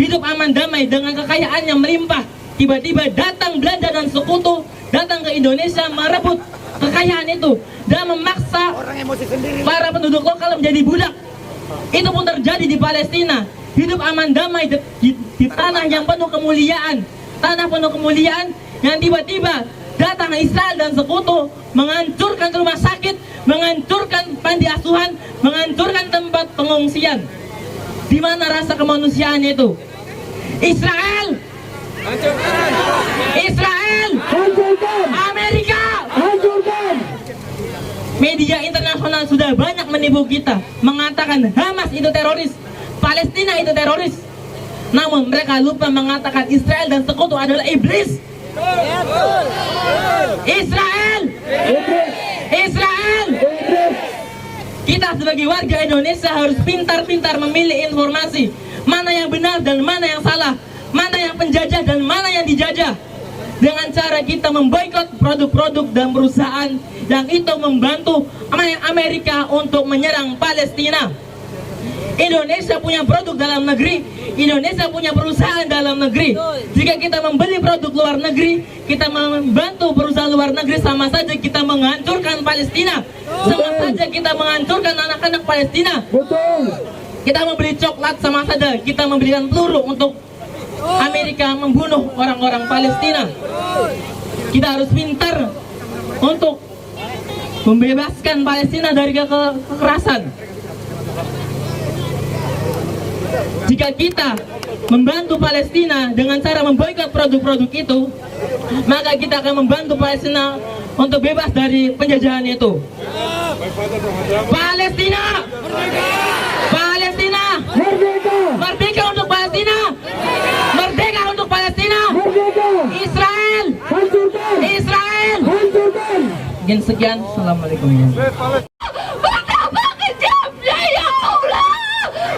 hidup aman damai dengan kekayaan yang melimpah. Tiba-tiba datang Belanda dan sekutu datang ke Indonesia merebut kekayaan itu dan memaksa para penduduk lokal menjadi budak. Itu pun terjadi di Palestina. Hidup aman damai di tanah yang penuh kemuliaan, tanah penuh kemuliaan, yang tiba-tiba datang Israel dan sekutu menghancurkan rumah sakit, menghancurkan panti asuhan, menghancurkan tempat pengungsian. Di mana rasa kemanusiaannya itu? Israel, Israel, Hancurkan. Amerika, Hancurkan. media internasional sudah banyak menipu kita, mengatakan Hamas itu teroris, Palestina itu teroris. Namun mereka lupa mengatakan Israel dan sekutu adalah iblis. Israel. Kita sebagai warga Indonesia harus pintar-pintar memilih informasi, mana yang benar dan mana yang salah, mana yang penjajah dan mana yang dijajah. Dengan cara kita memboikot produk-produk dan perusahaan yang itu membantu Amerika untuk menyerang Palestina. Indonesia punya produk dalam negeri, Indonesia punya perusahaan dalam negeri. Jika kita membeli produk luar negeri, kita membantu perusahaan luar negeri, sama saja kita menghancurkan Palestina. Sama saja kita menghancurkan anak-anak Palestina. Kita membeli coklat, sama saja kita memberikan peluru untuk Amerika membunuh orang-orang Palestina. Kita harus pintar untuk membebaskan Palestina dari kekerasan. Jika kita membantu Palestina dengan cara memboikot produk-produk itu, maka kita akan membantu Palestina untuk bebas dari penjajahan itu. Palestina! Palestina! Merdeka untuk Palestina! Merdeka untuk Palestina! Israel! Israel! Sekian, assalamualaikum. Betapa kejamnya ya Allah,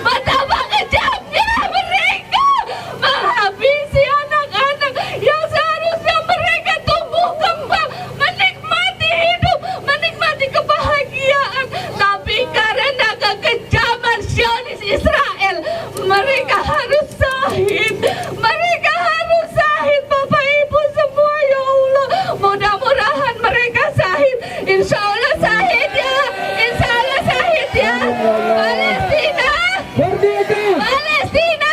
betapa kejamnya mereka menghabisi anak-anak yang seharusnya mereka tumbuh kembang, menikmati hidup, menikmati kebahagiaan. Tapi karena kekejaman Zionis Israel, mereka harus syahid. Mereka harus syahid, Bapak Ibu semua, ya Allah. Mudah-mudahan mereka syahid. Insya Allah syahid ya. Insya Allah syahid ya. Palestina. Palestina. Palestina.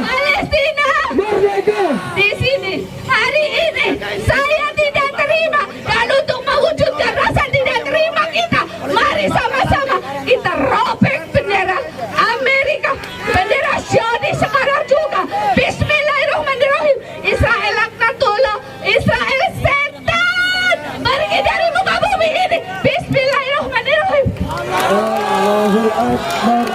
Palestina. Di sini hari ini saya tidak terima, dan untuk mewujudkan rasa tidak terima kita, mari sama-sama kita robek bendera Amerika, bendera Zionis sekarang juga. Bismillahirrahmanirrahim. Israel laknatullah, Israel setan, pergi dari muka bumi ini. Bismillahirrahmanirrahim. Amin. Allahu Akbar.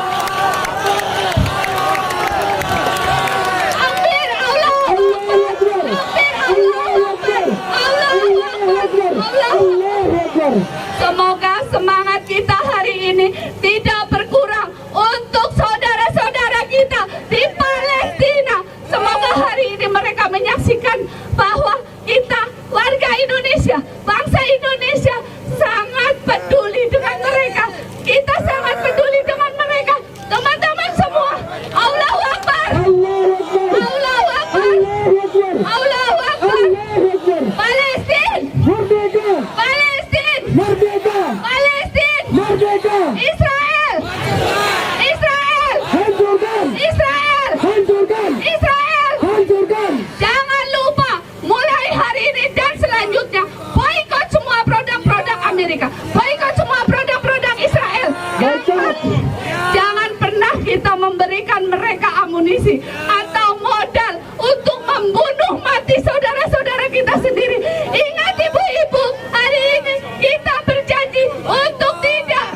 Semoga semangat kita hari ini tidak berkurang untuk saudara-saudara kita di Palestina. Semoga hari ini mereka menyaksikan bahwa kita warga Indonesia, bangsa Indonesia sangat peduli dengan mereka. Kita sangat peduli dengan mereka. Teman-teman semua, Allahu Akbar. Allahu Akbar. Allahu Akbar. Palestina. Palestina. Palestina. Israel. Israel. Israel. Israel. Jangan lupa, mulai hari ini dan selanjutnya, boikot semua produk-produk Amerika, boikot semua produk-produk Israel. Jangan pernah kita memberikan mereka amunisi atau modal untuk membunuh mati saudara-saudara kita sendiri. Ingat ibu-ibu, hari ini kita berjanji untuk tidak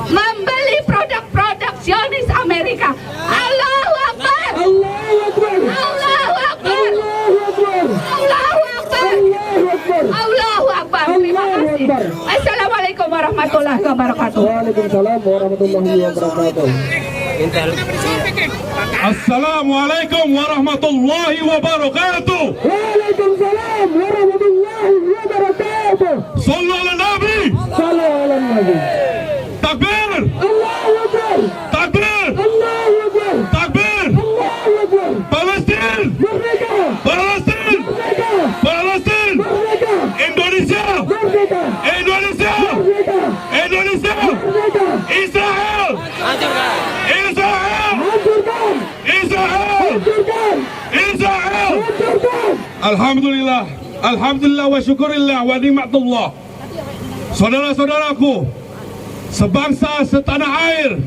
membeli produk-produk Zionis Amerika. Allahu Akbar. Allahu Akbar. Allahu Akbar. Allahu Akbar. Terima kasih. Assalamualaikum warahmatullahi wabarakatuh. Waalaikumsalam warahmatullahi wabarakatuh. Assalamualaikum warahmatullahi wabarakatuh. Waalaikumsalam warahmatullahi wabarakatuh. Sallu ala Nabi. Salam ala Nabi. Takbir. Allahu Akbar. Takbir. Allahu Akbar. Takbir. Allahu Akbar. Palestina. Merdeka. Palestina. Merdeka. Palestina. Merdeka. Indonesia. Merdeka. Indonesia. Merdeka. Indonesia. Merdeka. Israel. Israel. Hancurkan. Israel. Hancurkan. Israel. Hancurkan. Alhamdulillah. Alhamdulillah wa syukurillah wa nikmatullah. Saudara-saudaraku, sebangsa setanah air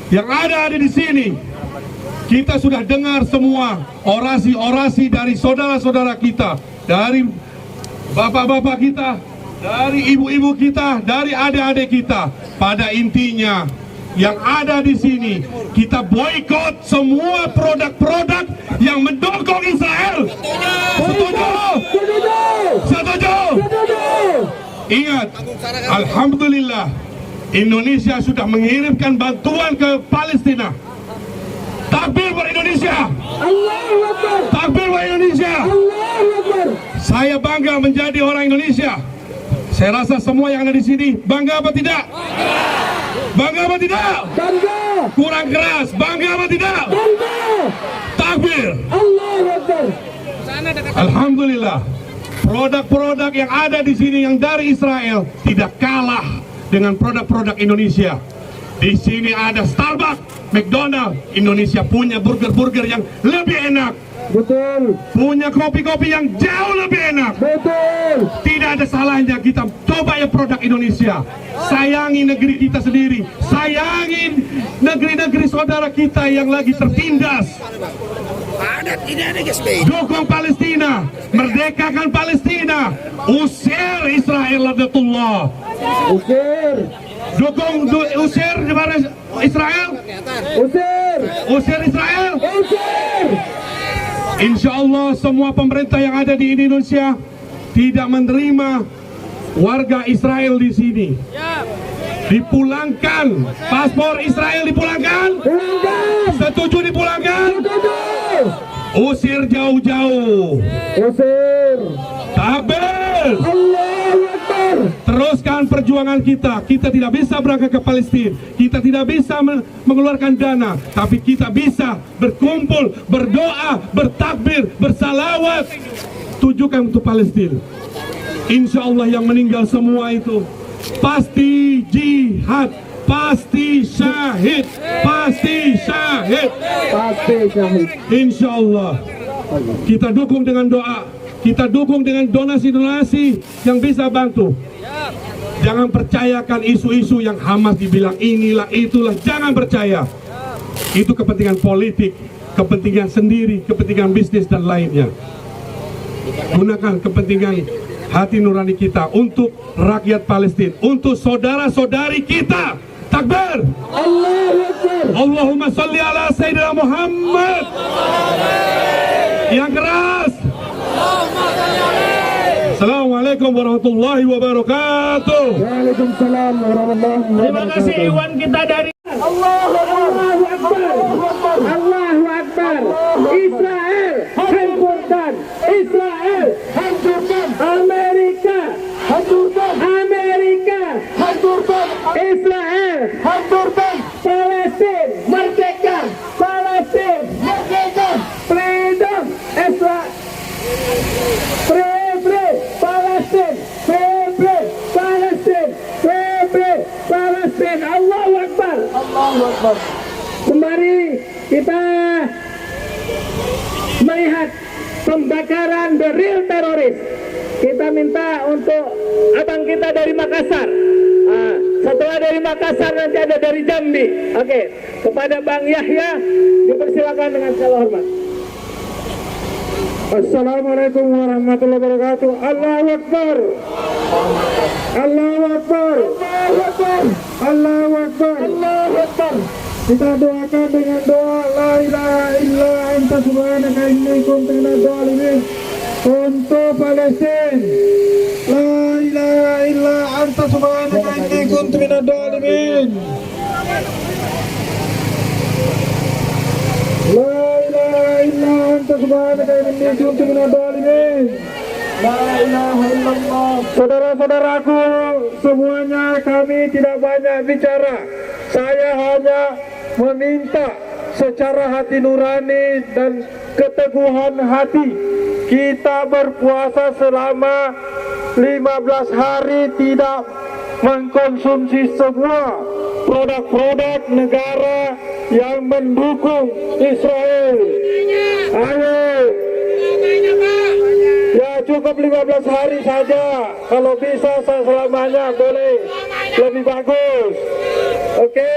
yang ada di sini, kita sudah dengar semua orasi-orasi dari saudara-saudara kita, dari bapak-bapak kita, dari ibu-ibu kita, dari adik-adik kita. Pada intinya, yang ada di sini. Kita boikot semua produk-produk yang mendukung Israel. Setuju? Setuju? Ingat, alhamdulillah Indonesia sudah mengirimkan bantuan ke Palestina. Takbir buat Indonesia. Takbir buat Indonesia. Saya bangga menjadi orang Indonesia. Saya rasa semua yang ada di sini bangga apa tidak? Bangga apa tidak? Bangga. Kurang keras. Bangga apa tidak? Bangga. Takbir. Allahu Akbar. Alhamdulillah. Produk-produk yang ada di sini yang dari Israel tidak kalah dengan produk-produk Indonesia. Di sini ada Starbucks, McDonald's. Indonesia punya burger-burger yang lebih enak. Betul. Punya kopi-kopi yang jauh lebih enak. Betul. Tidak ada salahnya kita coba ya produk Indonesia. Sayangi negeri kita sendiri. Sayangi negeri-negeri saudara kita yang lagi tertindas. Dukung Palestina. Merdekakan Palestina. Usir Israel ladatullah. Usir. Usir Israel. Usir Israel. Insya Allah semua pemerintah yang ada di Indonesia tidak menerima warga Israel di sini. Dipulangkan. Paspor Israel dipulangkan. Setuju dipulangkan? Usir jauh-jauh. Usir. Takbir. Allahu Akbar. Teruskan perjuangan kita. Kita tidak bisa berangkat ke Palestina. Kita tidak bisa mengeluarkan dana. Tapi kita bisa berkumpul, berdoa, bertakbir, bersalawat. Tujukan untuk Palestina. Insya Allah yang meninggal semua itu pasti jihad, pasti syahid, pasti syahid. Pasti syahid. Insya Allah. Kita dukung dengan doa. Kita dukung dengan donasi-donasi yang bisa bantu. Jangan percayakan isu-isu yang Hamas dibilang inilah itulah. Jangan percaya. Itu kepentingan politik, kepentingan sendiri, kepentingan bisnis dan lainnya. Gunakan kepentingan hati nurani kita untuk rakyat Palestina, untuk saudara-saudari kita. Takbir. Allahu Akbar. Allahumma salli ala Sayyidina Muhammad. Yang keras. Assalamualaikum warahmatullahi wabarakatuh. Waalaikumsalam warahmatullahi wabarakatuh. Terima kasih Iwan kita dari Allahu Akbar. Allahu Akbar. Israel hancurkan. Israel hancurkan. Amerika hancurkan. Amerika hancurkan. Israel hancurkan. Palestina merdeka. Palestina merdeka. Freedom Israel. Free Palestine. Free Palestine. Free Palestine. Allahu Akbar. Allahu Akbar. Kembali kita melihat pembakaran the real teroris. Kita minta untuk abang kita dari Makassar. Setelah dari Makassar nanti ada dari Jambi. Oke, kepada Bang Yahya dipersilakan dengan segala hormat. Assalamualaikum warahmatullahi wabarakatuh. Allahu Akbar. Allahu Akbar. Allahu Akbar. Allahu Akbar. Kita doakan dengan doa la ilaha illa anta subhanaka inni kuntu minadz zalimin untuk Palestina. La ilaha illa anta subhanaka inni kuntu minadz zalimin. La ilaha illa anta subhanaka inni kuntu minadz zalimin. La ilaha illallah. Saudara-saudaraku semuanya, kami tidak banyak bicara. Saya hanya meminta secara hati nurani dan keteguhan hati kita berpuasa selama 15 hari tidak mengkonsumsi semua produk-produk negara yang mendukung Israel. Ayo, ya cukup 15 hari saja. Kalau bisa selamanya boleh, lebih bagus. Oke?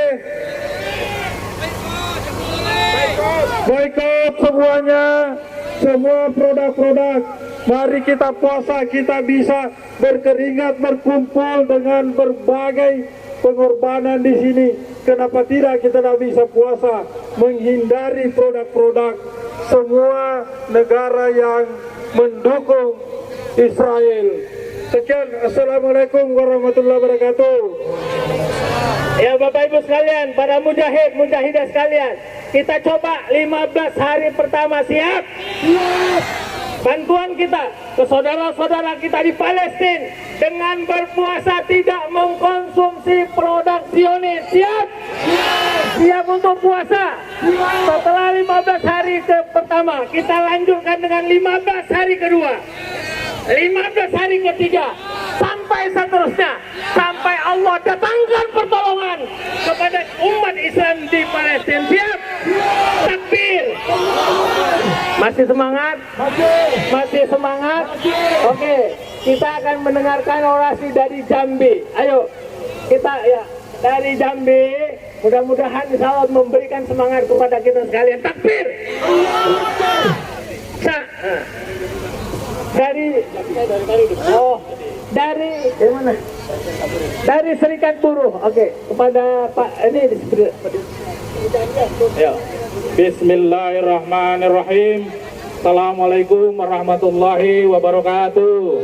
Boikot semuanya, semua produk-produk. Mari kita puasa, kita bisa berkeringat, berkumpul dengan berbagai pengorbanan di sini. Kenapa tidak kita tidak bisa puasa, menghindari produk-produk semua negara yang mendukung Israel. Sekian, assalamualaikum warahmatullahi wabarakatuh. Ya Bapak Ibu sekalian, para mujahid, mujahidah sekalian, kita coba 15 hari pertama siap? Bantuan kita ke saudara-saudara kita di Palestina dengan berpuasa tidak mengkonsumsi produk Zionis. Siap? Siap untuk puasa. Setelah 15 hari pertama, kita lanjutkan dengan 15 hari kedua, 15 hari ketiga, sampai seterusnya, sampai Allah datangkan pertolongan kepada umat Islam di Palestina. Siap? Takbir. Masih semangat? Masih semangat? Oke, kita akan mendengarkan orasi dari Jambi. Ayo, kita ya dari Jambi. Mudah-mudahan insya Allah memberikan semangat kepada kita sekalian. Takbir. Dari mana? Dari Serikat Buruh. Oke, kepada Pak ini ya. Bismillahirrahmanirrahim. Assalamualaikum warahmatullahi wabarakatuh.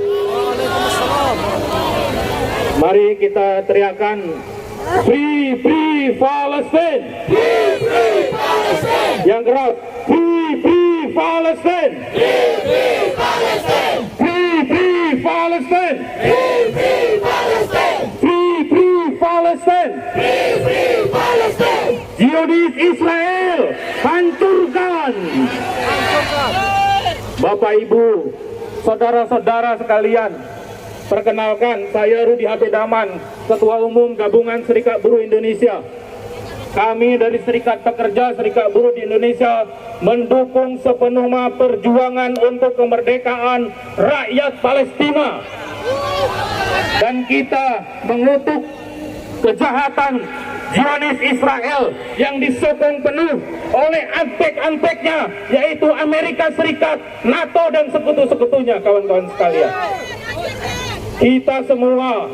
Mari kita teriakan Free Free Palestine. Free Free Palestine. Yang keras. Free Free Palestine. Free Free Palestine. Free Free Palestine. Free Free Palestine. Free Free Palestine. Free Free Palestine. Zionis Israel hancurkan. Bapak Ibu, saudara-saudara sekalian, perkenalkan, saya Rudi Habib Daman, Ketua Umum Gabungan Serikat Buruh Indonesia. Kami dari Serikat Pekerja Serikat Buruh di Indonesia mendukung sepenuhnya perjuangan untuk kemerdekaan rakyat Palestina. Dan kita mengutuk kejahatan Zionis Israel yang disokong penuh oleh antek-anteknya, yaitu Amerika Serikat, NATO, dan sekutu-sekutunya, kawan-kawan sekalian. Kita semua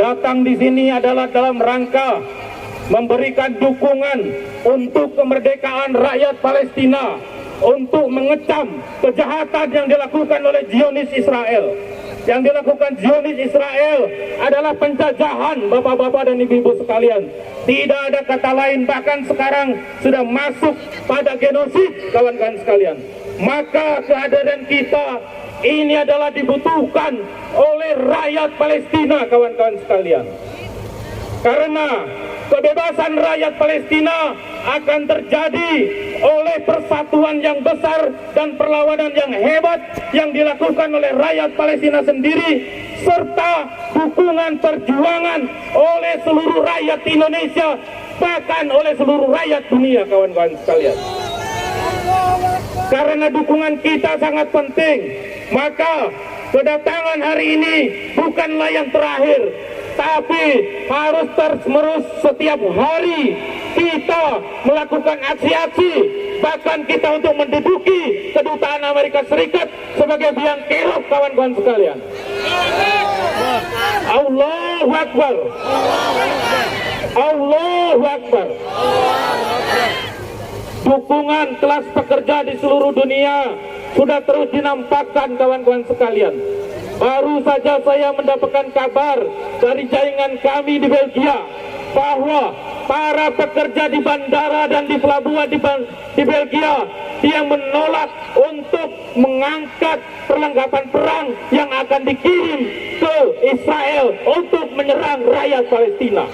datang di sini adalah dalam rangka memberikan dukungan untuk kemerdekaan rakyat Palestina, untuk mengecam kejahatan yang dilakukan oleh Zionis Israel. Yang dilakukan Zionis Israel adalah penjajahan, bapak-bapak dan ibu-ibu sekalian. Tidak ada kata lain, bahkan sekarang sudah masuk pada genosid, kawan-kawan sekalian. Maka kehadiran kita ini adalah dibutuhkan oleh rakyat Palestina, kawan-kawan sekalian. Karena kebebasan rakyat Palestina akan terjadi oleh persatuan yang besar dan perlawanan yang hebat yang dilakukan oleh rakyat Palestina sendiri, serta dukungan perjuangan oleh seluruh rakyat Indonesia, bahkan oleh seluruh rakyat dunia, kawan-kawan sekalian. Karena dukungan kita sangat penting, maka kedatangan hari ini bukanlah yang terakhir, tapi harus terus-menerus setiap hari kita melakukan aksi-aksi, bahkan kita untuk menduduki kedutaan Amerika Serikat sebagai biang kerok, kawan-kawan sekalian. Allahu Akbar. Allahu Akbar. Dukungan kelas pekerja di seluruh dunia sudah terus dinampakkan, kawan-kawan sekalian. Baru saja saya mendapatkan kabar dari jaringan kami di Belgia bahwa para pekerja di bandara dan di pelabuhan di Belgia yang menolak untuk mengangkat perlengkapan perang yang akan dikirim ke Israel untuk menyerang rakyat Palestina.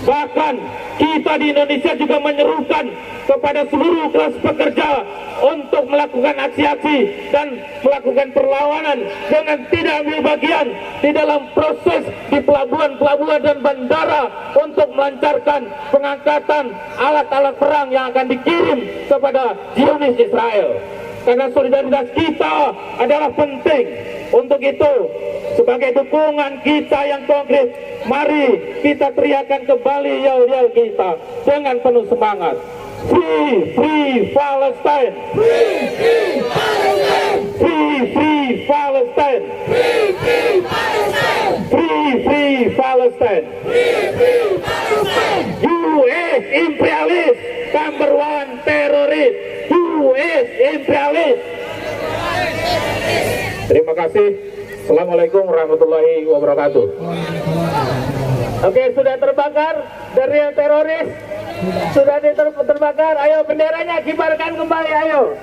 Bahkan kita di Indonesia juga menyerukan kepada seluruh kelas pekerja untuk melakukan aksi-aksi dan melakukan perlawanan dengan tidak ambil bagian di dalam proses di pelabuhan-pelabuhan dan bandara untuk melancarkan pengangkatan alat-alat perang yang akan dikirim kepada Zionis Israel. Karena solidaritas kita adalah penting. Untuk itu, sebagai dukungan kita yang konkret, mari kita teriakan kembali yel-yel kita dengan penuh semangat. Free, free Palestine. Free, free Palestine. Free, free Palestine. Free, free Palestine. Free, free Palestine. US imperialist, number one terrorist. US imperialist. Terima kasih. Assalamualaikum warahmatullahi wabarakatuh. Oke, sudah terbakar dari yang teroris. Sudah terbakar. Ayo benderanya kibarkan kembali. Ayo.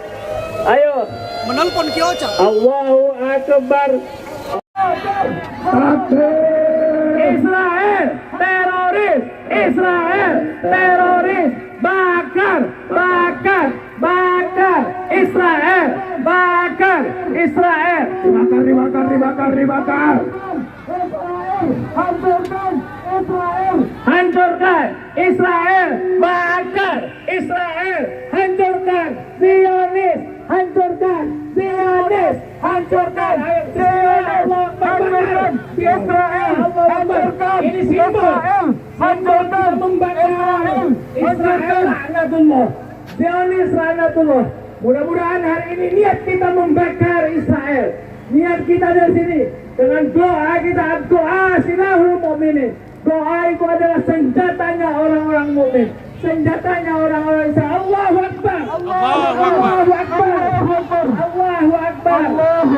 Ayo. Menelpon Kioca. Allahu Akbar. Israel teroris. Israel teroris. Bakar, bakar, bakar Israel, bakar Israel. Dibakar, dibakar, dibakar, dibakar. Hancurkan Israel. Hancurkan Israel. Bakar Israel. Hancurkan Zionis. Hancurkan Zionis. Hancurkan Zionis. Hancurkan Israel. Hancurkan ini Israel. Hancurkan membakar Israel. Laknatullah. Zionis laknatullah. Mudah-mudahan hari ini niat kita membakar Israel. Niat kita dari sini dengan doa kita, doa silahul mu'minin. Doa itu adalah senjatanya orang-orang mukmin. Senjatanya orang-orang Islam. Allahu Akbar. Allahu Akbar. Allahu Akbar.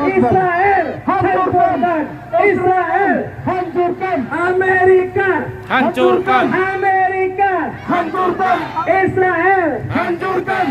Israel hancurkan. Israel hancurkan. Amerika hancurkan. Amerika hancurkan. Israel hancurkan.